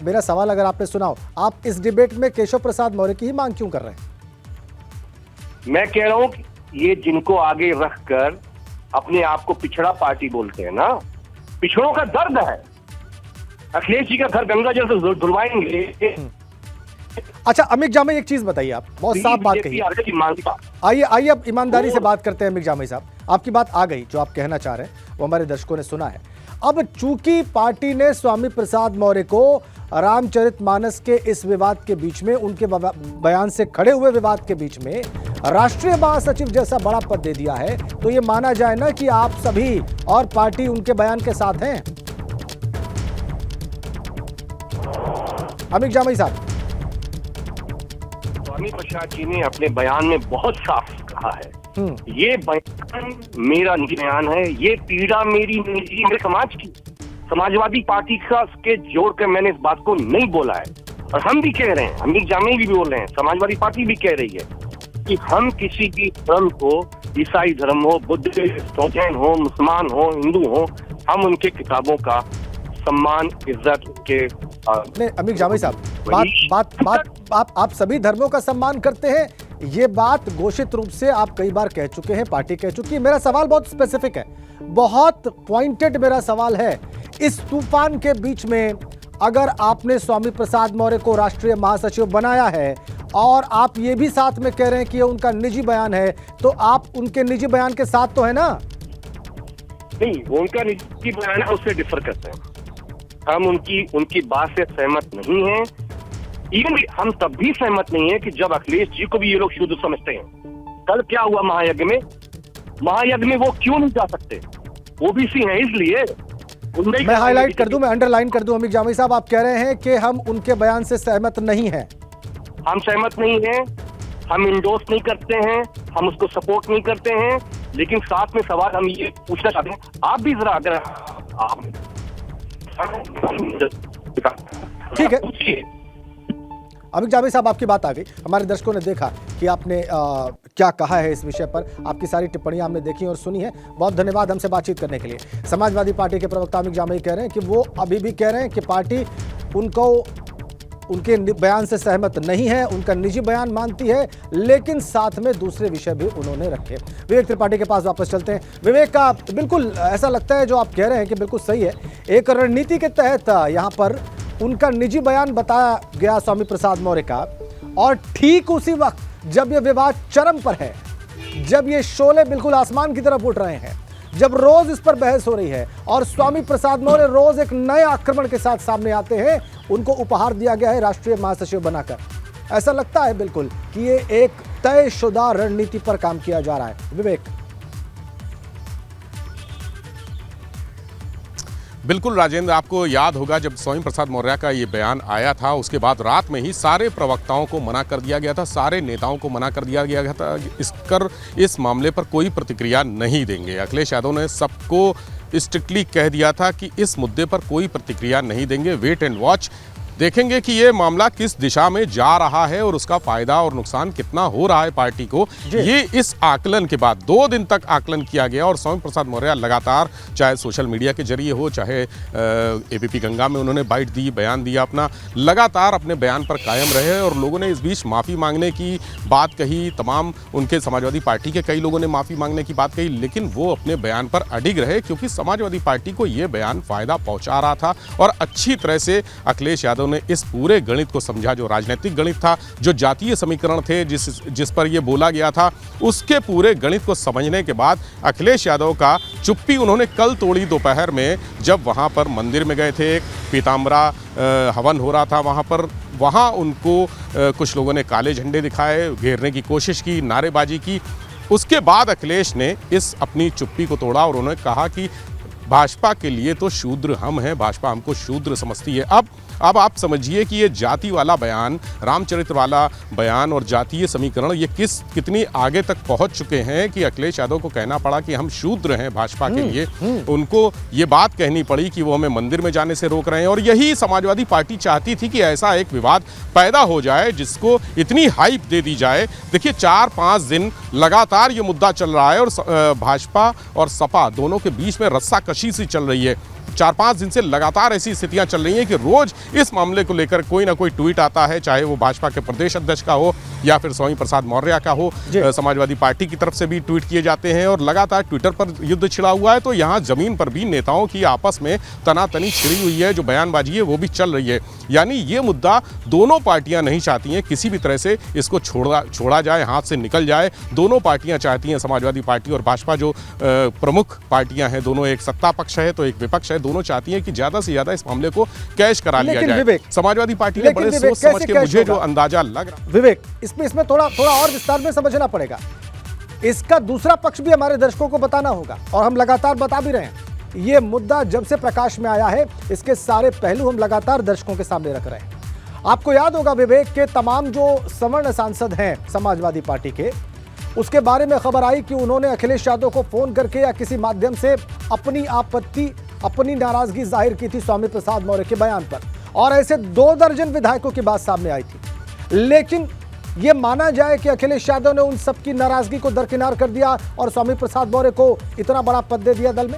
मेरा सवाल अगर आपने सुना हो, आप इस डिबेट में केशव प्रसाद मौर्य की ही मांग क्यों कर रहे हैं? मैं कह रहा हूं कि ये जिनको आगे रखकर अपने आप को पिछड़ा पार्टी बोलते हैं ना, पिछड़ों का दर्द है। अखिलेश जी का घर गंगा जल से धुलवाएंगे। अच्छा अमित जामई, एक चीज बताइए, आप बहुत साफ बात कही। आइए अब ईमानदारी से बात करते हैं। अमित जामई साहब, आपकी बात आ गई, जो आप कहना चाह रहे हैं वो हमारे दर्शकों ने सुना है। अब चूंकि पार्टी ने स्वामी प्रसाद मौर्य को रामचरितमानस के इस विवाद के बीच में, उनके बयान से खड़े हुए विवाद के बीच में राष्ट्रीय महासचिव जैसा बड़ा पद दे दिया है, तो ये माना जाए ना कि आप सभी और पार्टी उनके बयान के साथ हैं। अमित जामई साहब, स्वामी प्रसाद जी ने अपने बयान में बहुत साफ कहा है, ये बयान मेरा निजी बयान है, ये पीड़ा मेरी निजी, मेरे समाज की, समाजवादी पार्टी का के जोड़ कर मैंने इस बात को नहीं बोला है। और हम भी कह रहे हैं, अमित जामई भी बोल रहे हैं, समाजवादी पार्टी भी कह रही है कि हम किसी भी धर्म को, ईसाई धर्म हो, बुद्धिस्ट हो, जैन हो, मुसलमान हो, हिंदू हो, हम उनके किताबों का सम्मान, इज्जत के नहीं अमित जामई साहब, आप सभी धर्मों का सम्मान करते हैं, ये बात घोषित रूप से आप कई बार कह चुके हैं, पार्टी कह चुकी है। मेरा सवाल बहुत स्पेसिफिक है, बहुत पॉइंटेड मेरा सवाल है। इस तूफान के बीच में अगर आपने स्वामी प्रसाद मौर्य को राष्ट्रीय महासचिव बनाया है और आप ये भी साथ में कह रहे हैं कि ये उनका निजी बयान है, तो आप उनके निजी बयान के साथ तो है ना? नहीं, उनका निजी बयान है, उससे डिफर करते हैं हम। उनकी बात से सहमत नहीं है। इवन हम तब भी सहमत नहीं है कि जब अखिलेश जी को भी ये लोग शुद्ध समझते हैं। कल क्या हुआ महायज्ञ में? महायज्ञ में वो क्यों नहीं जा सकते? ओबीसी हैं इसलिए। मैं हाईलाइट कर दूं, मैं अंडरलाइन कर दूं, अमीर जामी साहब आप कह रहे हैं कि हम उनके बयान से सहमत नहीं हैं। हम सहमत नहीं हैं, हम इंडोर्स नहीं करते हैं, हम उसको सपोर्ट नहीं करते हैं, लेकिन साथ में सवाल हम ये पूछना चाहते हैं, आप भी जरा अगर आप ठीक है अमित जामी साहब आपकी बात आ गई, हमारे दर्शकों ने देखा कि आपने क्या कहा है इस विषय पर, आपकी सारी टिप्पणियां हमने देखी और सुनी है। बहुत धन्यवाद हमसे बातचीत करने के लिए। समाजवादी पार्टी के प्रवक्ता अमित जामी कह रहे हैं कि वो अभी भी कह रहे हैं कि पार्टी उनको उनके बयान से सहमत नहीं है, उनका निजी बयान मानती है, लेकिन साथ में दूसरे विषय भी उन्होंने रखे। विवेक त्रिपाठी के पास वापस चलते हैं। विवेक का बिल्कुल ऐसा लगता है जो आप कह रहे हैं कि बिल्कुल सही है, एक रणनीति के तहत यहाँ पर उनका निजी बयान बताया गया स्वामी प्रसाद मौर्य का, और ठीक उसी वक्त जब ये विवाद चरम पर है, जब ये शोले बिल्कुल आसमान की तरफ उठ रहे हैं, जब रोज इस पर बहस हो रही है और स्वामी प्रसाद मौर्य रोज एक नए आक्रमण के साथ सामने आते हैं, उनको उपहार दिया गया है राष्ट्रीय महासचिव बनाकर। ऐसा लगता है बिल्कुल कि ये एक तयशुदा रणनीति पर काम किया जा रहा है। विवेक। बिल्कुल राजेंद्र, आपको याद होगा जब स्वामी प्रसाद मौर्य का ये बयान आया था, उसके बाद रात में ही सारे प्रवक्ताओं को मना कर दिया गया था, सारे नेताओं को मना कर दिया गया था इस मामले पर कोई प्रतिक्रिया नहीं देंगे। अखिलेश यादव ने सबको स्ट्रिक्टली कह दिया था कि इस मुद्दे पर कोई प्रतिक्रिया नहीं देंगे, वेट एंड वॉच, देखेंगे कि ये मामला किस दिशा में जा रहा है और उसका फायदा और नुकसान कितना हो रहा है पार्टी को। ये इस आकलन के बाद 2 दिन तक आकलन किया गया और स्वामी प्रसाद मौर्य लगातार, चाहे सोशल मीडिया के जरिए हो, चाहे एबीपी गंगा में उन्होंने बाइट दी, बयान दिया अपना, लगातार अपने बयान पर कायम रहे और लोगों ने इस बीच माफ़ी मांगने की बात कही, तमाम उनके समाजवादी पार्टी के कई लोगों ने माफ़ी मांगने की बात कही, लेकिन वो अपने बयान पर अडिग रहे क्योंकि समाजवादी पार्टी को ये बयान फ़ायदा पहुँचा रहा था। और अच्छी तरह से अखिलेश यादव ने इस पूरे गणित को समझा, जो राजनीतिक गणित था, जो जातीय समीकरण थे जिस पर यह बोला गया था, उसके पूरे गणित को समझने के बाद अखिलेश यादव का चुप्पी उन्होंने कल तोड़ी दोपहर में, जब वहां पर मंदिर में गए थे, पीताम्बरा हवन हो रहा था वहां उनको कुछ लोगों ने काले झंडे दिखाए, घेरने की कोशिश की, नारेबाजी की। उसके बाद अखिलेश ने इस अपनी चुप्पी को तोड़ा और उन्होंने कहा कि भाजपा के लिए तो शूद्र हम हैं, भाजपा हमको शूद्र समझती है। अब आप समझिए कि ये जाति वाला बयान, रामचरित्र वाला बयान और जातीय समीकरण ये कितनी आगे तक पहुंच चुके हैं कि अखिलेश यादव को कहना पड़ा कि हम शूद्र हैं भाजपा के लिए। उनको ये बात कहनी पड़ी कि वो हमें मंदिर में जाने से रोक रहे हैं। और यही समाजवादी पार्टी चाहती थी कि ऐसा एक विवाद पैदा हो जाए जिसको इतनी हाइप दे दी जाए। देखिए 4-5 दिन लगातार ये मुद्दा चल रहा है और भाजपा और सपा दोनों के बीच में रस्साकशी सी चल रही है। 4-5 दिन से लगातार ऐसी स्थितियां चल रही हैं कि रोज इस मामले को लेकर कोई ना कोई ट्वीट आता है, चाहे वो भाजपा के प्रदेश अध्यक्ष का हो या फिर स्वामी प्रसाद मौर्य का हो। समाजवादी पार्टी की तरफ से भी ट्वीट किए जाते हैं और लगातार ट्विटर पर युद्ध छिड़ा हुआ है। तो यहाँ जमीन पर भी नेताओं की आपस में तनातनी छिड़ी हुई है, जो बयानबाजी है वो भी चल रही है। यानी ये मुद्दा दोनों पार्टियां नहीं चाहती हैं किसी भी तरह से इसको छोड़ा जाए, हाथ से निकल जाए। दोनों पार्टियां चाहती हैं, समाजवादी पार्टी और भाजपा जो प्रमुख पार्टियां हैं, दोनों, एक सत्ता पक्ष है तो एक विपक्ष है, दोनों चाहती हैं कि ज्यादा से ज्यादा इस मामले को कैश करा लिया जाए। समाजवादी पार्टी ने बड़े सोच समझ के, मुझे जो अंदाजा लग रहा, विवेक इसमें थोड़ा और विस्तार में समझना पड़ेगा। इसका दूसरा पक्ष भी हमारे दर्शकों को बताना होगा और हम लगातार बता भी रहे हैं। ये मुद्दा जब से प्रकाश में आया है, इसके सारे पहलू हम लगातार दर्शकों के सामने रख रहे हैं। आपको याद होगा विवेक के तमाम जो सवर्ण सांसद हैं समाजवादी पार्टी के, उसके बारे में खबर आई कि उन्होंने अखिलेश यादव को फोन करके या किसी माध्यम से अपनी आपत्ति, अपनी नाराजगी जाहिर की थी स्वामी प्रसाद मौर्य के बयान पर, और ऐसे 2 दर्जन विधायकों की बात सामने आई थी। लेकिन यह माना जाए कि अखिलेश यादव ने उन सबकी नाराजगी को दरकिनार कर दिया और स्वामी प्रसाद मौर्य को इतना बड़ा पद दे दिया दल में।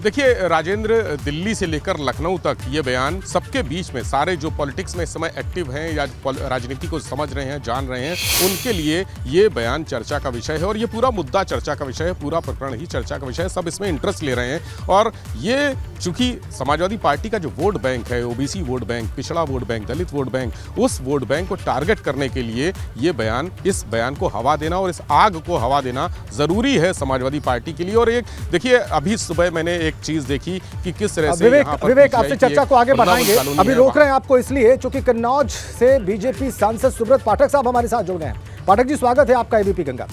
देखिए राजेंद्र, दिल्ली से लेकर लखनऊ तक ये बयान सबके बीच में, सारे जो पॉलिटिक्स में इस समय एक्टिव हैं या राजनीति को समझ रहे हैं, जान रहे हैं, उनके लिए ये बयान चर्चा का विषय है और ये पूरा मुद्दा चर्चा का विषय है, पूरा प्रकरण ही चर्चा का विषय है। सब इसमें इंटरेस्ट ले रहे हैं और ये चूंकि समाजवादी पार्टी का जो वोट बैंक है, ओबीसी वोट बैंक, पिछड़ा वोट बैंक, दलित वोट बैंक, उस वोट बैंक को टारगेट करने के लिए ये बयान, इस बयान को हवा देना और इस आग को हवा देना जरूरी है समाजवादी पार्टी के लिए। और एक देखिए, अभी सुबह मैंने एक चीज देखी कि किस तरह से विवेक आपसे चर्चा को आगे बढ़ाएंगे, अभी रोक रहे हैं आपको इसलिए क्योंकि कन्नौज से बीजेपी सांसद सुब्रत पाठक साहब हमारे साथ जुड़ गए हैं। पाठक जी, स्वागत है आपका एबीपी गंगा।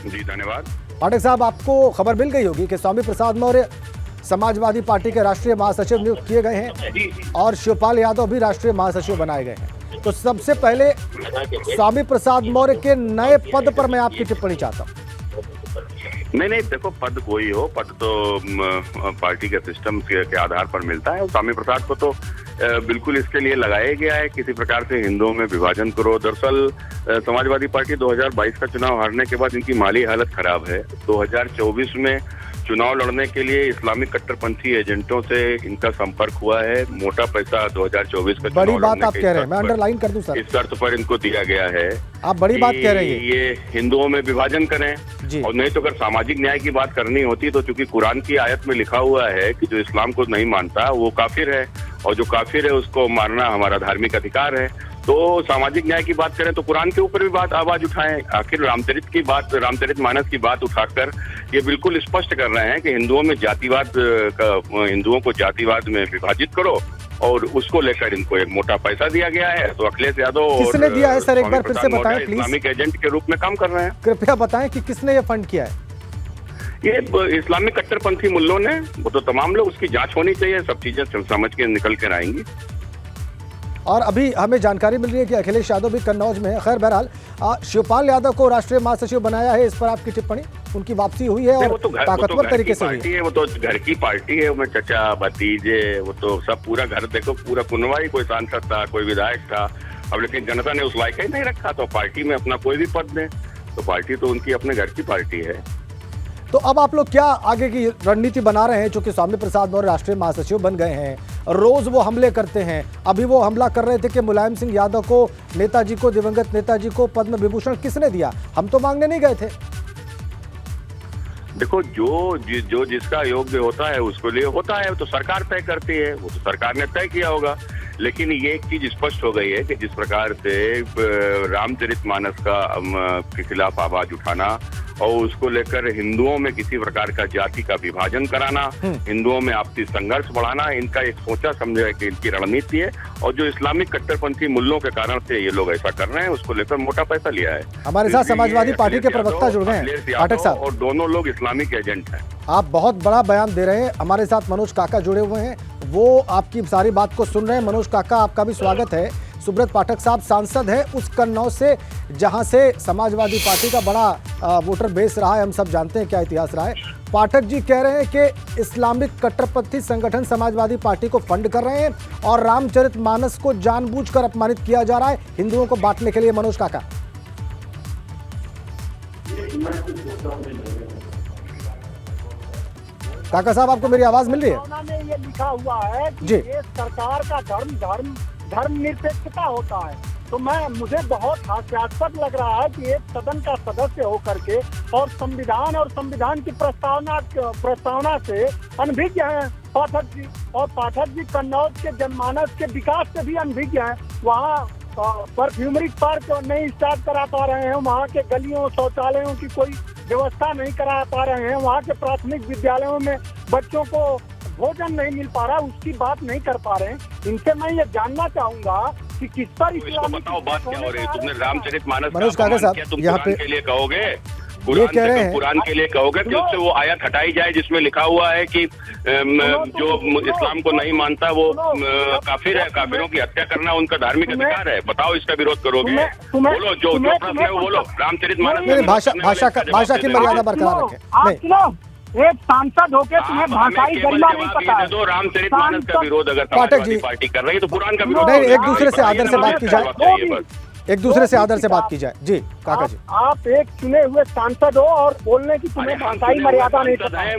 जी धन्यवाद। पाठक साहब, आपको खबर मिल गई होगी कि स्वामी प्रसाद मौर्य समाजवादी पार्टी के राष्ट्रीय महासचिव नियुक्त किए गए हैं और शिवपाल यादव भी राष्ट्रीय महासचिव बनाए गए हैं। तो सबसे पहले स्वामी प्रसाद मौर्य के नए पद पर मैं आपकी टिप्पणी चाहता हूँ। नहीं, देखो, पद कोई हो, पद तो पार्टी के सिस्टम के आधार पर मिलता है। स्वामी प्रसाद को तो बिल्कुल इसके लिए लगाया गया है किसी प्रकार से हिंदुओं में विभाजन करो। दरअसल समाजवादी पार्टी 2022 का चुनाव हारने के बाद इनकी माली हालत खराब है। 2024 में चुनाव लड़ने के लिए इस्लामिक कट्टरपंथी एजेंटों से इनका संपर्क हुआ है। मोटा पैसा 2024 का बड़ी बात आप कह रहे हैं, मैं अंडरलाइन कर दूं सर, इस शर्त पर इनको दिया गया है। आप बड़ी बात कह रहे हैं, ये हिंदुओं में विभाजन करें जी। और नहीं तो अगर सामाजिक न्याय की बात करनी होती तो चूंकि कुरान की आयत में लिखा हुआ है कि जो इस्लाम को नहीं मानता वो काफिर है और जो काफिर है उसको मारना हमारा धार्मिक अधिकार है। तो सामाजिक न्याय की बात करें तो कुरान के ऊपर भी बात आवाज उठाएं। आखिर रामचरितमानस की बात उठाकर ये बिल्कुल स्पष्ट कर रहे हैं कि हिंदुओं को जातिवाद में विभाजित करो और उसको लेकर इनको एक मोटा पैसा दिया गया है। तो अखिलेश यादव किसने दिया है सर, एक बार फिर से बताएं प्लीज। इस्लामिक एजेंट के रूप में काम कर रहे हैं। कृपया बताएं कि किसने ये फंड किया है। ये इस्लामिक कट्टरपंथी मुल्लों ने, वो तो तमाम लोग, उसकी जांच होनी चाहिए, सब चीजें समझ के निकल कर आएंगी। और अभी हमें जानकारी मिल रही है कि अखिलेश यादव भी कन्नौज में है। खैर बहरहाल शिवपाल यादव को राष्ट्रीय महासचिव बनाया है, इस पर आपकी टिप्पणी? उनकी वापसी हुई है और ताकतवर तरीके से हुई है। वो तो घर की पार्टी है, उसमें चचा भतीजे, वो तो सब पूरा घर देखो, पूरा कुनवा ही, कोई सांसद था, कोई विधायक था। अब लेकिन जनता ने उस लायक ही नहीं रखा तो पार्टी में अपना कोई भी पद दें, तो पार्टी तो उनकी अपने घर की पार्टी है। तो अब आप लोग क्या आगे की रणनीति बना रहे हैं? चूंकि स्वामी प्रसाद मौर्य राष्ट्रीय महासचिव बन गए हैं, रोज वो हमले करते हैं। अभी वो हमला कर रहे थे कि मुलायम सिंह यादव को, नेताजी को, दिवंगत नेताजी को पद्म विभूषण किसने दिया? हम तो मांगने नहीं गए थे। देखो, जो जिसका योग्य होता है उसको लिए होता है, तो सरकार तय करती है, वो तो सरकार ने तय किया होगा। लेकिन ये एक चीज स्पष्ट हो गई है कि जिस प्रकार से रामचरितमानस के खिलाफ आवाज उठाना और उसको लेकर हिंदुओं में किसी प्रकार का जाति का विभाजन कराना, हिंदुओं में आपसी संघर्ष बढ़ाना, इनका एक सोचा समझा कि इनकी रणनीति है। और जो इस्लामिक कट्टरपंथी मुल्लों के कारण से ये लोग ऐसा कर रहे हैं, उसको लेकर मोटा पैसा लिया है। हमारे साथ समाजवादी पार्टी के प्रवक्ता जुड़ गए हैं, पाठक साहब, और दोनों लोग इस्लामिक एजेंट हैं। आप बहुत बड़ा बयान दे रहे हैं। हमारे साथ मनोज काका जुड़े हुए हैं, वो आपकी सारी बात को सुन रहे हैं। मनोज काका, आपका भी स्वागत है। सुब्रत पाठक साहब सांसद हैं उस कन्नौज से जहां से समाजवादी पार्टी का बड़ा वोटर बेस रहा है, हम सब जानते हैं क्या इतिहास रहा है। पाठक जी कह रहे हैं कि इस्लामिक कट्टरपंथी संगठन समाजवादी पार्टी को फंड कर रहे हैं और रामचरितमानस को जानबूझकर अपमानित किया जा रहा है हिंदुओं को बांटने के लिए। मनोज काका, काका साहब, आपको मेरी आवाज मिल रही है? में ये लिखा हुआ है कि ये सरकार का धर्मनिरपेक्षता होता है। तो मुझे बहुत हास्यास्पद लग रहा है कि एक सदन का सदस्य होकर के और संविधान की प्रस्तावना से अनभिज्ञ हैं पाठक जी। और पाठक जी कन्नौज के जनमानस के विकास से भी अनभिज्ञ हैं। वहाँ परफ्यूमरी पार्क नहीं स्टार्ट करा पा रहे हैं, वहाँ के गलियों शौचालयों की कोई व्यवस्था नहीं करा पा रहे हैं, वहाँ के प्राथमिक विद्यालयों में बच्चों को भोजन नहीं मिल पा रहा, उसकी बात नहीं कर पा रहे हैं। इनसे मैं ये जानना चाहूंगा कि किस पर इस्लामिक बात क्या हो रही है? तुमने रामचरितमानस मनोज काका साहब यहाँ पे के लिए कहोगे, ये कह रहे हैं कुरान के लिए कहोगे कि उससे वो आयत हटाई जाए जिसमें लिखा हुआ है कि जो इस्लाम को नहीं मानता वो काफिर है, काफिरों की हत्या करना उनका धार्मिक अधिकार है। बताओ, इसका विरोध करोगे? बोलो, जो प्रश्न है वो बोलो। रामचरितमानस भाषा की मर्यादा बरकरार रखें। एक सांसद होकर तुम्हें भाषाई गरिमा नहीं पता है। तो रामचरितमानस का विरोध अगर समाजवादी पार्टी कर रही है तो कुरान का विरोध नहीं, एक दूसरे से आदर से बात की जाए, एक दूसरे से आदर से बात की जाए। जी काका जी, आप एक चुने हुए सांसद हो और बोलने की तुम्हें भाषाई मर्यादा नहीं पता है।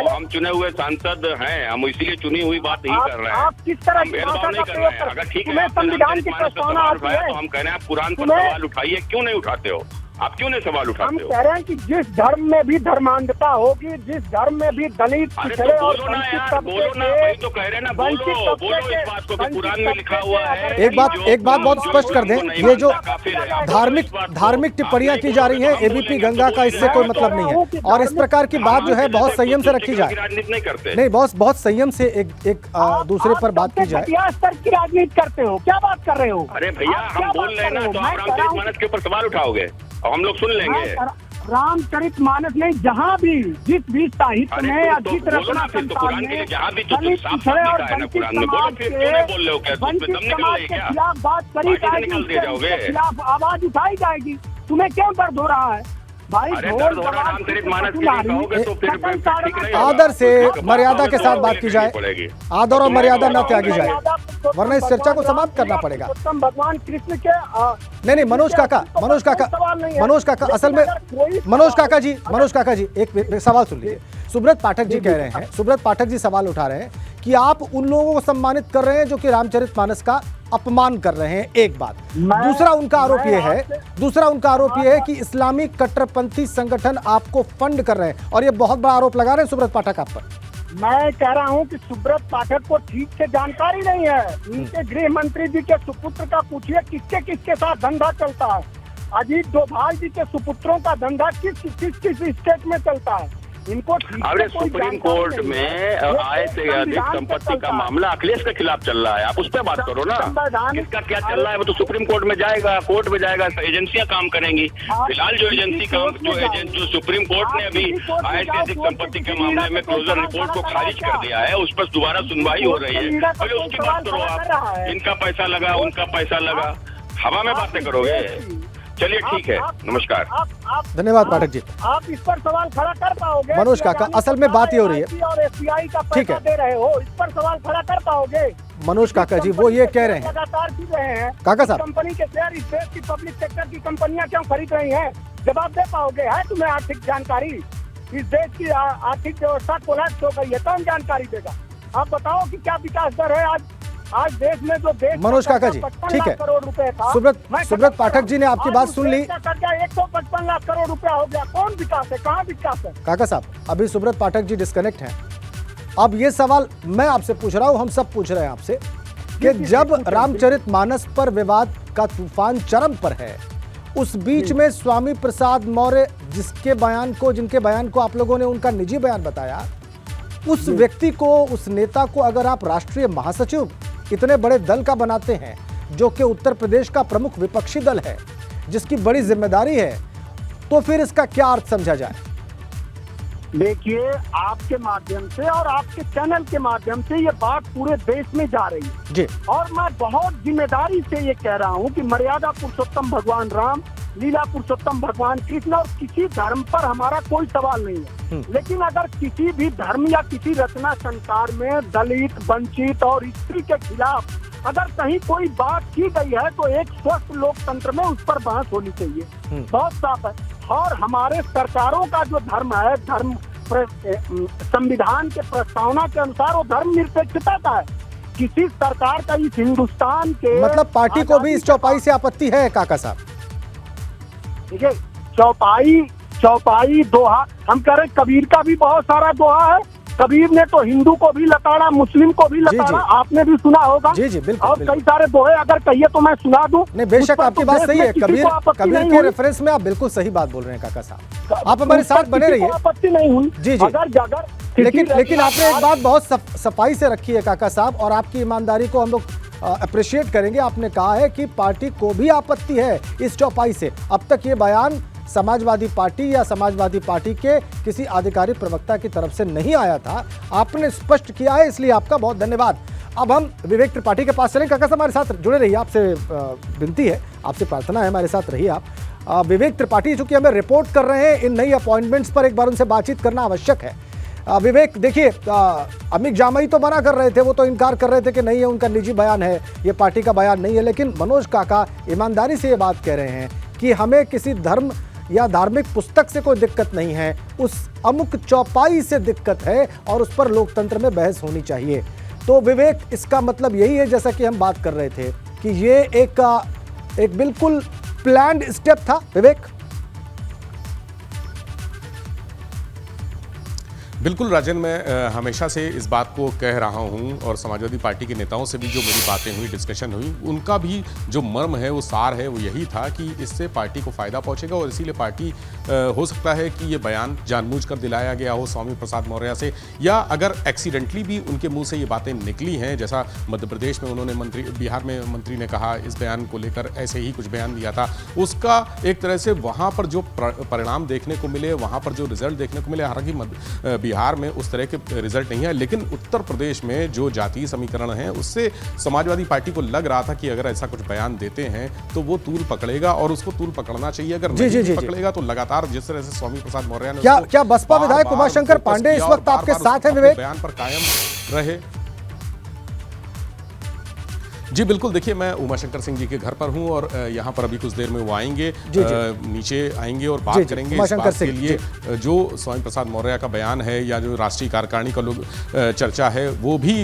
हम चुने हुए सांसद हैं, हम इसीलिए चुनी हुई बात नहीं कर रहे हैं। आप किस तरह की भाषा का प्रयोग कर रहे हैं? अगर ठीक है, संविधान की प्रस्तावना आती है तो हम कह रहे हैं आप कुरान पर सवाल उठाइए, क्यों नहीं उठाते हो? आप क्यों नहीं सवाल हम उठाते हो? कह रहे हैं कि जिस धर्म में भी धर्मांधता होगी, जिस धर्म में भी दलित, अरे पिछड़े तो और बोलो ना वंचित यार, तबके बोलो ना, के- वही तो कह रहे हैं ना, वंचित बोलो तबके इस के- बात को कि वंचित कुरान में लिखा तबके हुआ के है। अगर- एक बात बहुत स्पष्ट कर दें, ये जो धार्मिक टिप्पणियां की जा रही हैं एबीपी गंगा का, इससे कोई मतलब नहीं है। और इस प्रकार की बात जो है बहुत संयम से रखी जाए। राजनीति नहीं करते। नहीं, बहुत संयम से एक दूसरे पर बात की जाए। घटिया स्तर की राजनीति करते हो, क्या बात कर रहे हो? अरे भैया, आप हम क्या बोल बात रहे हैं कर ना, रहे हो? तो मैं आप कह रहा हूं रामचरितमानस के ऊपर सवाल उठाओगे और हम लोग सुन लेंगे। रामचरितमानस नहीं, जहाँ भी जिस भी साहित्य अरे में या तो जिस बोलो रचना ना, फिर तो संसार कुरान के लिए में जहाँ भी तो दलित, साफ पिछड़े और लिखा है ना वंचित कुरान में, बोलो समाज फिर क्यों नहीं बोल रहे हो? क्या तो वंचित उसमें दम निकल समाज रही के है क्या? खिलाफ बात करी बाकी से जाएगी, निकल दिए जाओगे। उसके खिलाफ आवाज उठाई जाएगी। तुम्हें क्यों दर्द हो रहा है भाई? अरे ढोल दर्द हो रहा है, जवान रामचरितमानस के लिए सुनारी, कहोगे तो फिर सदन ठीक ताड़ना नहीं का- होगा। आदर से, मर्यादा के साथ बात की जाए। पड़ेगी। आदर और मर्यादा न त्यागी जाए, मर्यादा वरना इस चर्चा को समाप्त करना पड़ेगा। पुरुषोत्तम भगवान कृष्ण के नहीं, मनोज काका, असल में मनोज काका जी एक सवाल सुन लीजिए। सुब्रत पाठक जी कह रहे हैं, सुब्रत पाठक जी सवाल उठा रहे हैं कि आप उन लोगों को सम्मानित कर रहे हैं जो कि रामचरितमानस का अपमान कर रहे हैं, एक बात। दूसरा उनका आरोप यह है कि इस्लामी कट्टरपंथी संगठन आपको फंड कर रहे हैं, और ये बहुत बड़ा आरोप लगा रहे हैं सुब्रत पाठक आप पर। मैं कह रहा हूं कि सुब्रत पाठक को ठीक से जानकारी नहीं है। उनके गृह मंत्री जी के सुपुत्र का पूछिए किसके किसके साथ धंधा चलता है। अजीत डोभाल जी के सुपुत्रों का धंधा किस स्टेट में चलता है। इनको ठीक अरे से कोई सुप्रीम जानकारी कोर्ट नहीं में है। ये आय से अधिक संविधान पे संपत्ति चलता का है। मामला अखिलेश के खिलाफ चल रहा है, आप उस पर बात करो ना। संविधान- किसका क्या चल रहा है वो तो सुप्रीम कोर्ट में जाएगा, कोर्ट में जाएगा, एजेंसियां काम करेंगी। फिलहाल जो सुप्रीम कोर्ट ने अभी आय से अधिक संपत्ति के मामले में क्लोजर रिपोर्ट को खारिज कर दिया है, उस पर दोबारा सुनवाई हो रही है। पहले उसकी बात करो आप। इनका पैसा लगा, उनका पैसा लगा, हवा में बातें करोगे? चलिए ठीक है, नमस्कार। धन्यवाद पाठक जी। आप इस पर सवाल खड़ा कर पाओगे? मनोज काका, असल में बात ये हो रही है, और एसबीआई का ठीक पैसा है। दे रहे हो, इस पर सवाल खड़ा कर पाओगे? मनोज काका जी वो ये कह रहे हैं, लगातार की रहे हैं काका साहब। कंपनी के शेयर इस देश की पब्लिक सेक्टर की कंपनियां क्यों खरीद रही हैं? जवाब दे पाओगे? है तुम्हें आर्थिक जानकारी? इस देश की आर्थिक व्यवस्था कोलैप्स हो गई है, कौन जानकारी देगा? आप बताओ कि क्या विकास दर है आज देश में? जो देश मनोज काका जी, 55 ठीक है। लाख करोड़ रुपए था। सुब्रत पाठक जी ने आपकी बात सुन ली। 155 लाख करोड़ रुपया हो गया। कौन विकास है? कहाँ विकास है? काका साहब, अभी सुब्रत पाठक जी डिस्कनेक्ट हैं। अब ये सवाल मैं आपसे पूछ रहा हूं, हम सब पूछ रहे हैं आपसे कि जब रामचरितमानस पर विवाद का तूफान चरम पर है, उस बीच में स्वामी प्रसाद मौर्य जिनके बयान को आप लोगों ने उनका निजी बयान बताया, उस व्यक्ति को, उस नेता को अगर आप राष्ट्रीय महासचिव इतने बड़े दल का बनाते हैं जो कि उत्तर प्रदेश का प्रमुख विपक्षी दल है, जिसकी बड़ी जिम्मेदारी है, तो फिर इसका क्या अर्थ समझा जाए? देखिए, आपके माध्यम से और आपके चैनल के माध्यम से ये बात पूरे देश में जा रही है जी, और मैं बहुत जिम्मेदारी से ये कह रहा हूँ कि मर्यादा पुरुषोत्तम भगवान राम, लीला पुरुषोत्तम भगवान कृष्ण और किसी धर्म पर हमारा कोई सवाल नहीं है। लेकिन अगर किसी भी धर्म या किसी रचना संसार में दलित, वंचित और स्त्री के खिलाफ अगर कहीं कोई बात की गई है तो एक स्वस्थ लोकतंत्र में उस पर बहस होनी चाहिए। बहुत साफ है। और हमारे सरकारों का जो धर्म है, संविधान के प्रस्तावना के अनुसार वो धर्म निरपेक्षता का है। किसी सरकार का इस हिंदुस्तान के मतलब पार्टी को भी इस चौपाई से आपत्ति है काका साहब? ठीक है, चौपाई दोहा, हम कह रहे कबीर का भी बहुत सारा दोहा है। कबीर ने तो हिंदू को भी लताड़ा, मुस्लिम को भी लताड़ा, आपने भी सुना होगा। जी जी, बिल्कुल, और बिल्कुल। कई सारे दोहे अगर कहिए तो मैं सुना दूं। नहीं, बेशक आपकी बात सही है। कबीर के हुई। रेफरेंस में आप बिल्कुल सही बात बोल रहे हैं काका साहब। आप हमारे साथ बने रहिए। आपत्ति नहीं हुई। जी जी। अगर लेकिन आपने एक बात बहुत सफाई से रखी है काका साहब, और आपकी ईमानदारी को हम लोग अप्रिशिएट करेंगे। आपने कहा है कि पार्टी को भी आपत्ति है इस चौपाई से। अब तक ये बयान समाजवादी पार्टी या समाजवादी पार्टी के किसी आधिकारिक प्रवक्ता की तरफ से नहीं आया था, आपने स्पष्ट किया है, इसलिए आपका बहुत धन्यवाद। अब हम विवेक त्रिपाठी के पास चलें। काका साहब हमारे साथ जुड़े रहिए, आपसे विनती है, आपसे प्रार्थना है, हमारे साथ रहिए आप। विवेक त्रिपाठी चूंकि हमें रिपोर्ट कर रहे हैं इन नई अपॉइंटमेंट्स पर, एक बार उनसे बातचीत करना आवश्यक है। विवेक, देखिए, अमित जामई तो मना कर रहे थे, वो तो इनकार कर रहे थे कि नहीं ये उनका निजी बयान है, ये पार्टी का बयान नहीं है, लेकिन मनोज काका ईमानदारी से ये बात कह रहे हैं कि हमें किसी धर्म या धार्मिक पुस्तक से कोई दिक्कत नहीं है, उस अमुक चौपाई से दिक्कत है और उस पर लोकतंत्र में बहस होनी चाहिए। तो विवेक, इसका मतलब यही है, जैसा कि हम बात कर रहे थे, कि ये एक बिल्कुल प्लान्ड स्टेप था विवेक? बिल्कुल राजन, मैं हमेशा से इस बात को कह रहा हूं और समाजवादी पार्टी के नेताओं से भी जो मेरी बातें हुई, डिस्कशन हुई, उनका भी जो मर्म है, वो सार है, वो यही था कि इससे पार्टी को फायदा पहुंचेगा और इसीलिए पार्टी हो सकता है कि ये बयान जानबूझकर दिलाया गया हो स्वामी प्रसाद मौर्य से, या अगर एक्सीडेंटली भी उनके मुंह से ये बातें निकली हैं, जैसा मध्य प्रदेश में उन्होंने बिहार में मंत्री ने कहा इस बयान को लेकर, ऐसे ही कुछ बयान दिया था, उसका एक तरह से वहाँ पर जो परिणाम देखने को मिले, वहाँ पर जो रिजल्ट देखने को मिले, हालांकि बिहार में उस तरह के रिजल्ट नहीं है, लेकिन उत्तर प्रदेश में जो जातीय समीकरण है उससे समाजवादी पार्टी को लग रहा था कि अगर ऐसा कुछ बयान देते हैं तो वो तूल पकड़ेगा और उसको तूल पकड़ना चाहिए। अगर नहीं पकड़ेगा तो लगातार जिस तरह से स्वामी प्रसाद मौर्य ने क्या बसपा विधायक उमाशंकर पांडे इस वक्त आपके साथ हैं विवेक? बयान पर कायम रहे। जी बिल्कुल, देखिए मैं उमाशंकर सिंह जी के घर पर हूं और यहाँ पर अभी कुछ देर में वो आएंगे, नीचे आएंगे और बात करेंगे इस बात के लिए जो स्वामी प्रसाद मौर्य का बयान है या जो राष्ट्रीय कार्यकारिणी का लोग चर्चा है, वो भी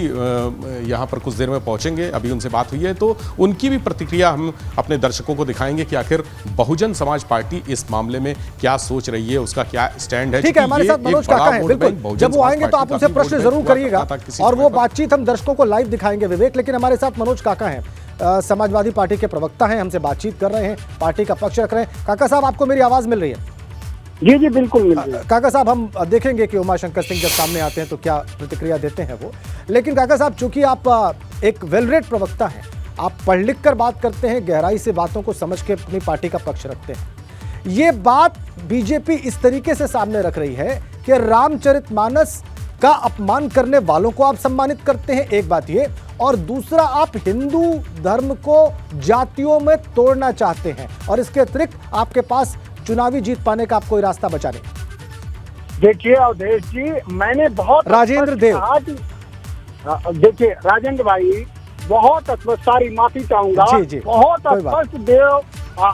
यहाँ पर कुछ देर में पहुंचेंगे। अभी उनसे बात हुई है तो उनकी भी प्रतिक्रिया हम अपने दर्शकों को दिखाएंगे कि आखिर बहुजन समाज पार्टी इस मामले में क्या सोच रही है, उसका क्या स्टैंड है। ठीक है, हमारे साथ मनोज काका हैं, बिल्कुल जब वो आएंगे तो आप उनसे प्रश्न जरूर करिएगा और वो बातचीत हम दर्शकों को लाइव दिखाएंगे विवेक। लेकिन हमारे साथ मनोज काका हैं, समाजवादी पार्टी के प्रवक्ता हैं, हमसे बातचीत कर रहे हैं, पार्टी का पक्ष रख रहे हैं। काका साहब, आपको मेरी आवाज मिल रही है? जी जी बिल्कुल मिल रही है। काका साहब, हम देखेंगे कि उमाशंकर सिंह जब सामने आते हैं तो क्या प्रतिक्रिया देते हैं वो। लेकिन काका साहब, चूंकि आप एक वेल रेड प्रवक्ता हैं, आप पढ़ लिख कर बात करते हैं, गहराई से बातों को समझ के अपनी पार्टी का पक्ष रखते हैं, ये बात बीजेपी इस तरीके से सामने रख रही है कि रामचरितमानस का अपमान करने वालों को आप सम्मानित करते हैं, एक बात ये, और दूसरा आप हिंदू धर्म को जातियों में तोड़ना चाहते हैं और इसके अतिरिक्त आपके पास चुनावी जीत पाने का आप कोई रास्ता बचा नहीं। देखिए अवधेश जी, मैंने बहुत राजेंद्र देव, देखिए राजेंद्र भाई, बहुत सारी माफी चाहूंगा, बहुत स्पष्ट देव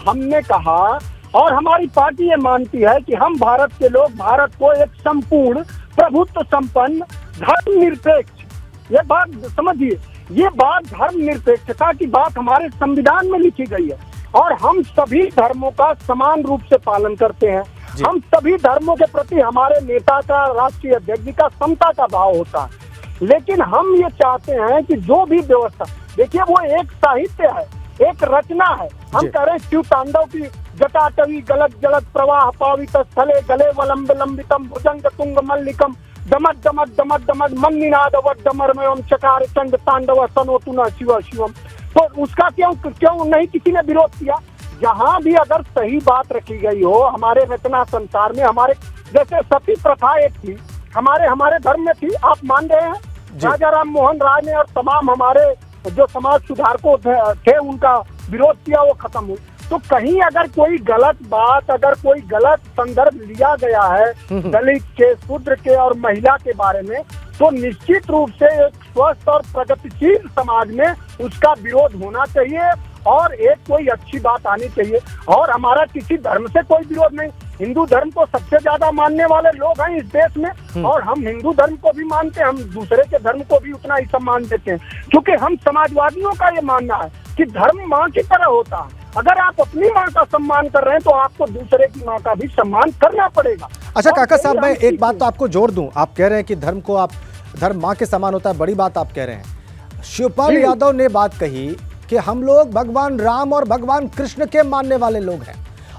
हमने कहा और हमारी पार्टी ये मानती है कि हम भारत के लोग भारत को एक संपूर्ण प्रभुत्व संपन्न धर्मनिरपेक्ष, ये बात समझिए, ये बात धर्मनिरपेक्षता की बात हमारे संविधान में लिखी गई है और हम सभी धर्मों का समान रूप से पालन करते हैं। हम सभी धर्मों के प्रति हमारे नेता का, राष्ट्रीय अध्यक्ष का समता का भाव होता है। लेकिन हम ये चाहते हैं कि जो भी व्यवस्था, देखिए वो एक साहित्य है, एक रचना है। हम कह रहे हैं शिव तांडव की जटाटवी गलत जलत प्रवाह पावित स्थले गले वलंब लंबितम भुजंग तुंग मल्लिकम दमट दमट दमट दमट मन निनाद डमरमयम चकार चंड तांडव सनोतु न शिव शिवम। तो उसका क्यों नहीं किसी ने विरोध किया? जहां भी अगर सही बात रखी गई हो, हमारे रचना संसार में, हमारे जैसे सती प्रथा एक थी, हमारे धर्म में थी, आप मान रहे हैं, राजा राम मोहन राय ने और तमाम हमारे जो समाज सुधारकों थे उनका विरोध किया, वो खत्म हुई। तो कहीं अगर कोई गलत बात, अगर कोई गलत संदर्भ लिया गया है दलित के, शूद्र के और महिला के बारे में, तो निश्चित रूप से एक स्वस्थ और प्रगतिशील समाज में उसका विरोध होना चाहिए और एक कोई अच्छी बात आनी चाहिए। और हमारा किसी धर्म से कोई विरोध नहीं, हिंदू धर्म को सबसे ज्यादा मानने वाले लोग हैं इस देश में और हम हिंदू धर्म को भी मानते हैं, हम दूसरे के धर्म को भी उतना ही सम्मान देते हैं, क्योंकि हम समाजवादियों का ये मानना है कि धर्म माँ की तरह होता है। अगर आप अपनी माँ का सम्मान कर रहे हैं तो आपको दूसरे की माँ का भी सम्मान करना पड़ेगा। अच्छा काका साहब, मैं एक बात तो आपको जोड़ दूं, आप कह रहे हैं कि धर्म माँ के समान होता है, बड़ी बात आप कह रहे हैं। शिवपाल यादव ने बात कही कि हम लोग भगवान राम और भगवान कृष्ण के मानने वाले लोग हैं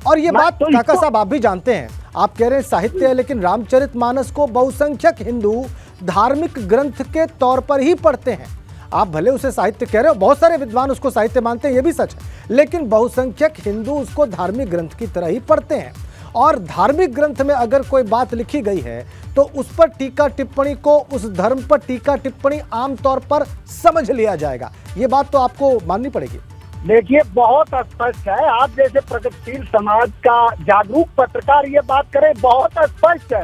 और ये बात काका साहब आप भी जानते हैं। आप कह रहे हैं साहित्य है, लेकिन रामचरितमानस को बहुसंख्यक हिंदू धार्मिक ग्रंथ के तौर पर ही पढ़ते हैं। आप भले उसे साहित्य कह रहे हो, बहुत सारे विद्वान उसको साहित्य मानते हैं, ये भी सच है, लेकिन बहुसंख्यक हिंदू उसको धार्मिक ग्रंथ की तरह ही पढ़ते हैं और धार्मिक ग्रंथ में अगर कोई बात लिखी गई है तो उस पर टीका टिप्पणी को, उस धर्म पर टीका टिप्पणी आमतौर पर समझ लिया जाएगा। ये बात तो आपको माननी पड़ेगी। देखिए बहुत स्पष्ट है, आप जैसे प्रगतिशील समाज का जागरूक पत्रकार ये बात करें, बहुत स्पष्ट है।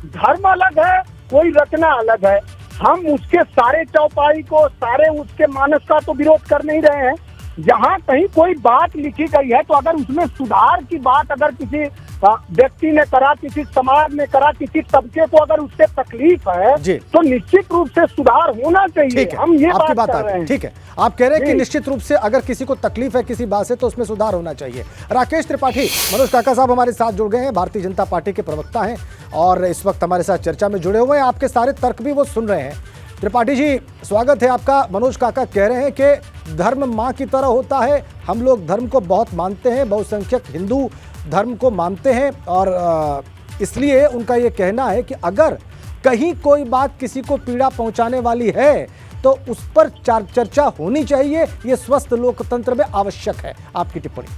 धर्म अलग है, कोई रचना अलग है। हम उसके सारे चौपाई को, सारे उसके मानस का तो विरोध कर नहीं रहे हैं। जहाँ कहीं कोई बात लिखी गई है तो अगर उसमें सुधार की बात अगर किसी व्यक्ति ने करा, किसी समाज ने करा, किसी तबके को अगर उससे तकलीफ है तो निश्चित रूप से सुधार होना चाहिए। हम ये आपकी बात बात कर रहे हैं। ठीक है, आप कह रहे हैं कि निश्चित रूप से अगर किसी को तकलीफ है किसी बात से तो उसमें सुधार होना चाहिए। राकेश त्रिपाठी, मनोज काका साहब हमारे साथ जुड़ गए हैं, भारतीय जनता पार्टी के प्रवक्ता हैं और इस वक्त हमारे साथ चर्चा में जुड़े हुए हैं। आपके सारे तर्क भी वो सुन रहे हैं। त्रिपाठी जी, स्वागत है आपका। मनोज काका कह रहे हैं कि धर्म माँ की तरह होता है, हम लोग धर्म को बहुत मानते हैं, बहुसंख्यक हिंदू धर्म को मानते हैं और इसलिए उनका ये कहना है कि अगर कहीं कोई बात किसी को पीड़ा पहुंचाने वाली है तो उस पर चर्चा होनी चाहिए, ये स्वस्थ लोकतंत्र में आवश्यक है। आपकी टिप्पणी?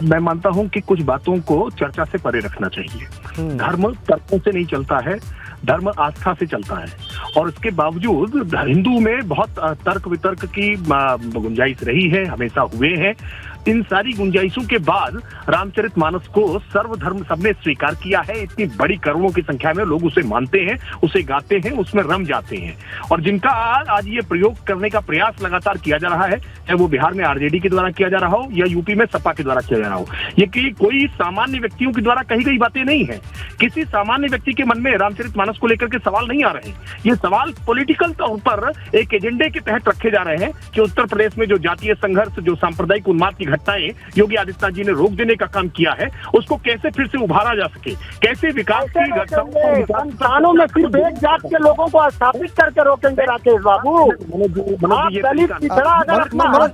मैं मानता हूं कि कुछ बातों को चर्चा से परे रखना चाहिए। धर्म तर्कों से नहीं चलता है, धर्म आस्था से चलता है और उसके बावजूद हिंदू में बहुत तर्क वितर्क की गुंजाइश रही है, हमेशा हुए हैं। इन सारी गुंजाइशों के बाद रामचरितमानस को सर्वधर्म सबने स्वीकार किया है। इतनी बड़ी करोड़ों की संख्या में लोग उसे मानते हैं, उसे गाते हैं, उसमें रम जाते हैं और जिनका आज ये प्रयोग करने का प्रयास लगातार किया जा रहा है, चाहे वो बिहार में आरजेडी के द्वारा किया जा रहा हो या यूपी में सपा के द्वारा किया जा रहा हो, ये कि कोई सामान्य व्यक्तियों के द्वारा कही गई बातें नहीं है। किसी सामान्य व्यक्ति के मन में रामचरितमानस को लेकर के सवाल नहीं आ रहे हैं। ये सवाल पॉलिटिकल तौर पर एक एजेंडे के तहत रखे जा रहे हैं कि उत्तर प्रदेश में जो जातीय संघर्ष, जो सांप्रदायिक उन्माद की घटनाएं योगी आदित्यनाथ जी ने रोक देने का काम किया है, उसको कैसे फिर से उभारा जा सके, कैसे विकास की संस्थानों में सिर्फ एक जात के लोगों को स्थापित करके रोकेंगे राकेश बाबू?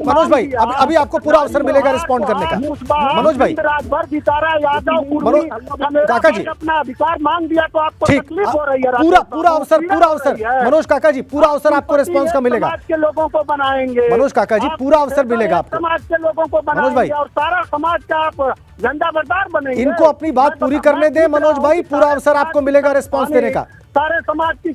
मनोज भाई, अभी आपको पूरा अवसर मिलेगा रिस्पॉन्ड करने का। मनोज भाई, राजभर जितारा यादव काका जी अपना अधिकार मांग दिया तो आपको तकलीफ हो रही है। पूरा अवसर मनोज काका जी, पूरा अवसर आपको रिस्पॉन्स का मिलेगा। समाज के लोगों को बनाएंगे मनोज काका जी, पूरा अवसर मिलेगा आपको। समाज के लोगों को बनाएंगे और सारा समाज का आप झंडा बरदार बनेंगे। इनको अपनी बात पूरी करने दें मनोज भाई, पूरा अवसर आपको मिलेगा रिस्पॉन्स देने का। सारे समाज की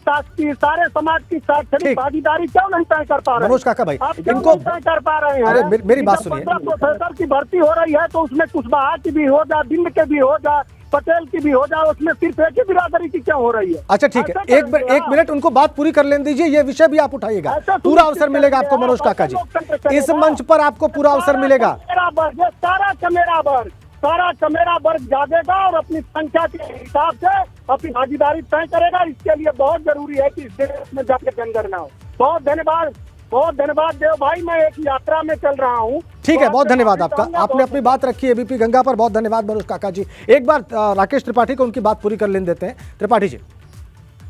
शैक्षणिक भागीदारी क्यों नहीं तय कर पा रहे? मनोज काका भाई, इनको तय कर पा रहे हैं? अरे मेरी बात सुनिए। प्रोफेसर की भर्ती हो रही है तो उसमें कुशवाहा की भी हो जाए, बिंद के भी हो जाए, पटेल की भी हो जाए, उसमें सिर्फ एक ही बिरादरी की क्या हो रही है? अच्छा ठीक है, एक मिनट उनको बात पूरी कर लेने दीजिए, ये विषय भी आप उठाइएगा। पूरा अवसर मिलेगा आपको मनोज काका जी, इस मंच पर आपको पूरा अवसर मिलेगा। सारा चमेरा वर्ग जागेगा और अपनी संख्या के हिसाब से अपनी भागीदारी तय करेगा। इसके लिए बहुत जरूरी है कि इस देश में जाके जनगणना हो। बहुत धन्यवाद देव भाई, मैं एक यात्रा में चल रहा हूँ। ठीक है, बहुत धन्यवाद आपका, आपने अपनी बात रखी है बीपी गंगा पर। बहुत धन्यवाद मनोज काका जी। एक बार राकेश त्रिपाठी को उनकी बात पूरी कर लेने देते हैं। त्रिपाठी जी,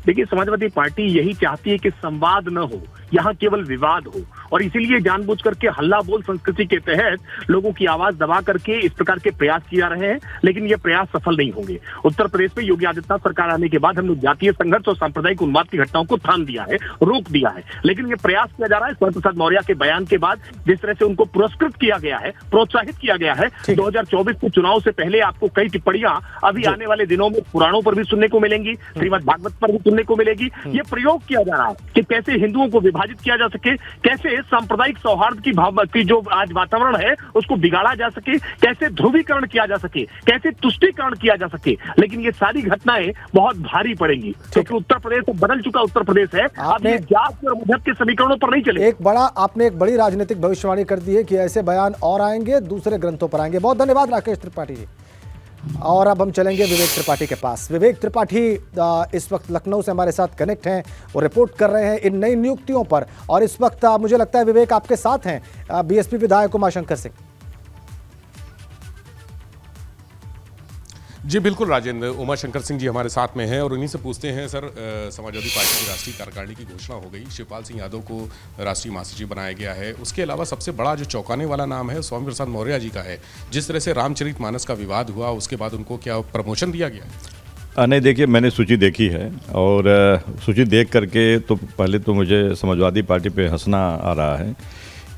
देखिए, समाजवादी पार्टी यही चाहती है कि संवाद न हो, यहाँ केवल विवाद हो और इसीलिए जानबूझ करके हल्ला बोल संस्कृति के तहत लोगों की आवाज दबा करके इस प्रकार के प्रयास किए जा रहे हैं, लेकिन ये प्रयास सफल नहीं होंगे। उत्तर प्रदेश में योगी आदित्यनाथ सरकार आने के बाद हमने जातीय संघर्ष और सांप्रदायिक उन्माद की घटनाओं को थाम दिया है, रोक दिया है, लेकिन ये प्रयास किया जा रहा है। स्वामी प्रसाद मौर्य के बयान के बाद जिस तरह से उनको पुरस्कृत किया गया है, प्रोत्साहित किया गया है, 2024 के चुनाव से पहले आपको कई टिप्पणियां अभी आने वाले दिनों में पुराणों पर भी सुनने को मिलेंगी, श्रीमद् भागवत पर भी सुनने को मिलेगी। ये प्रयोग किया जा रहा है कि कैसे हिंदुओं को विभाजित किया जा सके, कैसे सांप्रदायिक सौहार्द की भावना की जो आज वातावरण है उसको बिगाड़ा जा सके, कैसे ध्रुवीकरण किया जा सके, कैसे तुष्टीकरण किया जा सके। लेकिन ये सारी घटनाएं बहुत भारी पड़ेंगी क्योंकि उत्तर प्रदेश तो बदल चुका उत्तर प्रदेश है, अब ये जात और मजहब के समीकरणों पर नहीं चले। आपने एक बड़ी राजनीतिक भविष्यवाणी कर दी है कि ऐसे बयान और आएंगे, दूसरे ग्रंथों पर आएंगे। बहुत धन्यवाद राकेश त्रिपाठी जी। और अब हम चलेंगे विवेक त्रिपाठी के पास। विवेक त्रिपाठी इस वक्त लखनऊ से हमारे साथ कनेक्ट हैं, वो रिपोर्ट कर रहे हैं इन नई नियुक्तियों पर और इस वक्त मुझे लगता है विवेक आपके साथ हैं बीएसपी विधायक उमाशंकर सिंह। जी बिल्कुल राजेंद्र, उमाशंकर सिंह जी हमारे साथ में हैं और उन्हीं से पूछते हैं सर, समाजवादी पार्टी की राष्ट्रीय कार्यकारिणी की घोषणा हो गई, शिवपाल सिंह यादव को राष्ट्रीय महासचिव बनाया गया है। उसके अलावा सबसे बड़ा जो चौंकाने वाला नाम है स्वामी प्रसाद मौर्य जी का है। जिस तरह से रामचरितमानस का विवाद हुआ उसके बाद उनको क्या प्रमोशन दिया गया है? नहीं, देखिए, मैंने सूची देखी है और सूची देख करके तो पहले तो मुझे समाजवादी पार्टी पे हंसना आ रहा है।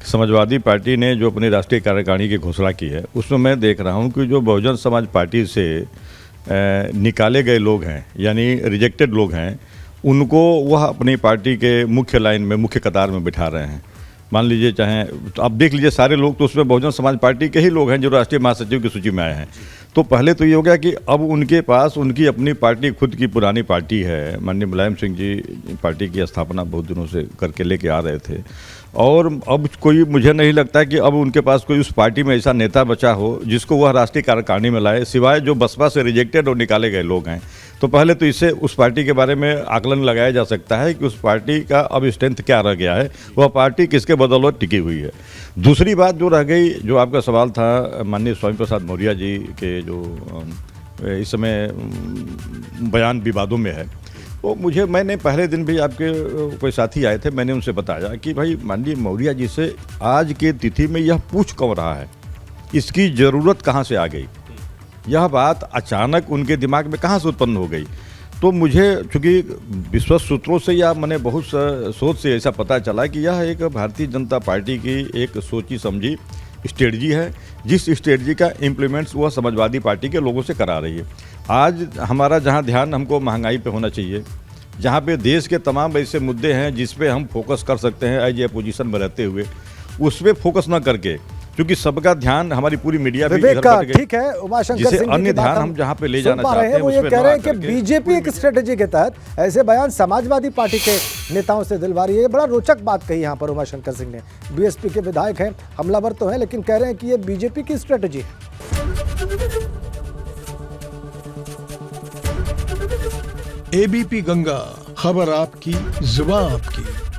समाजवादी पार्टी ने जो अपनी राष्ट्रीय कार्यकारिणी की घोषणा की है उसमें मैं देख रहा हूं कि जो बहुजन समाज पार्टी से निकाले गए लोग हैं, यानी रिजेक्टेड लोग हैं, उनको वह अपनी पार्टी के मुख्य लाइन में, मुख्य कतार में बिठा रहे हैं। मान लीजिए, चाहे आप देख लीजिए, सारे लोग तो उसमें बहुजन समाज पार्टी के ही लोग हैं जो राष्ट्रीय महासचिव की सूची में आए हैं। तो पहले तो ये हो गया कि अब उनके पास उनकी अपनी पार्टी, खुद की पुरानी पार्टी है। माननीय मुलायम सिंह जी पार्टी की स्थापना बहुत दिनों से करके लेके आ रहे थे, और अब कोई, मुझे नहीं लगता कि अब उनके पास कोई उस पार्टी में ऐसा नेता बचा हो जिसको वह राष्ट्रीय कार्यकारिणी में लाए, सिवाय जो बसपा से रिजेक्टेड और निकाले गए लोग हैं। तो पहले तो इससे उस पार्टी के बारे में आकलन लगाया जा सकता है कि उस पार्टी का अब स्ट्रेंथ क्या रह गया है, वह पार्टी किसके बदौलत टिकी हुई है। दूसरी बात जो रह गई, जो आपका सवाल था माननीय स्वामी प्रसाद मौर्य जी के, जो इस समय बयान विवादों में है, तो मैंने पहले दिन भी, आपके कोई साथी आए थे, मैंने उनसे बताया कि भाई माननीय मौर्य जी से आज के तिथि में यह पूछ क्यों रहा है, इसकी ज़रूरत कहाँ से आ गई, यह बात अचानक उनके दिमाग में कहाँ से उत्पन्न हो गई। तो मुझे चूँकि विश्वस्त सूत्रों से या मैंने बहुत सोच से ऐसा पता चला कि यह एक भारतीय जनता पार्टी की एक सोची समझी स्ट्रेटजी है, जिस स्ट्रेटजी का इम्प्लीमेंट्स वह समाजवादी पार्टी के लोगों से करा रही है। आज हमारा जहां ध्यान हमको महंगाई पे होना चाहिए, जहां पे देश के तमाम ऐसे मुद्दे हैं जिस पे हम फोकस कर सकते हैं एज ए पोजीशन में रहते हुए, उस पर फोकस न करके, क्योंकि सबका ध्यान, हमारी पूरी मीडिया भी इधर बढ़ गई। ठीक है, उमाशंकर सिंह जी अन्य ध्यान हम जहां पे ले जाना चाहते हैं, वो ये कह रहे हैं कि बीजेपी एक स्ट्रेटेजी के तहत ऐसे बयान समाजवादी पार्टी के नेताओं से दिलवा रही है। ये बड़ा रोचक बात कही यहाँ पर उमाशंकर सिंह ने। बीएसपी के विधायक हैं, हमलावर तो हैं, लेकिन कह रहे हैं कि ये बीजेपी की स्ट्रेटेजी है। एबीपी गंगा, खबर आपकी, जुबान आपकी।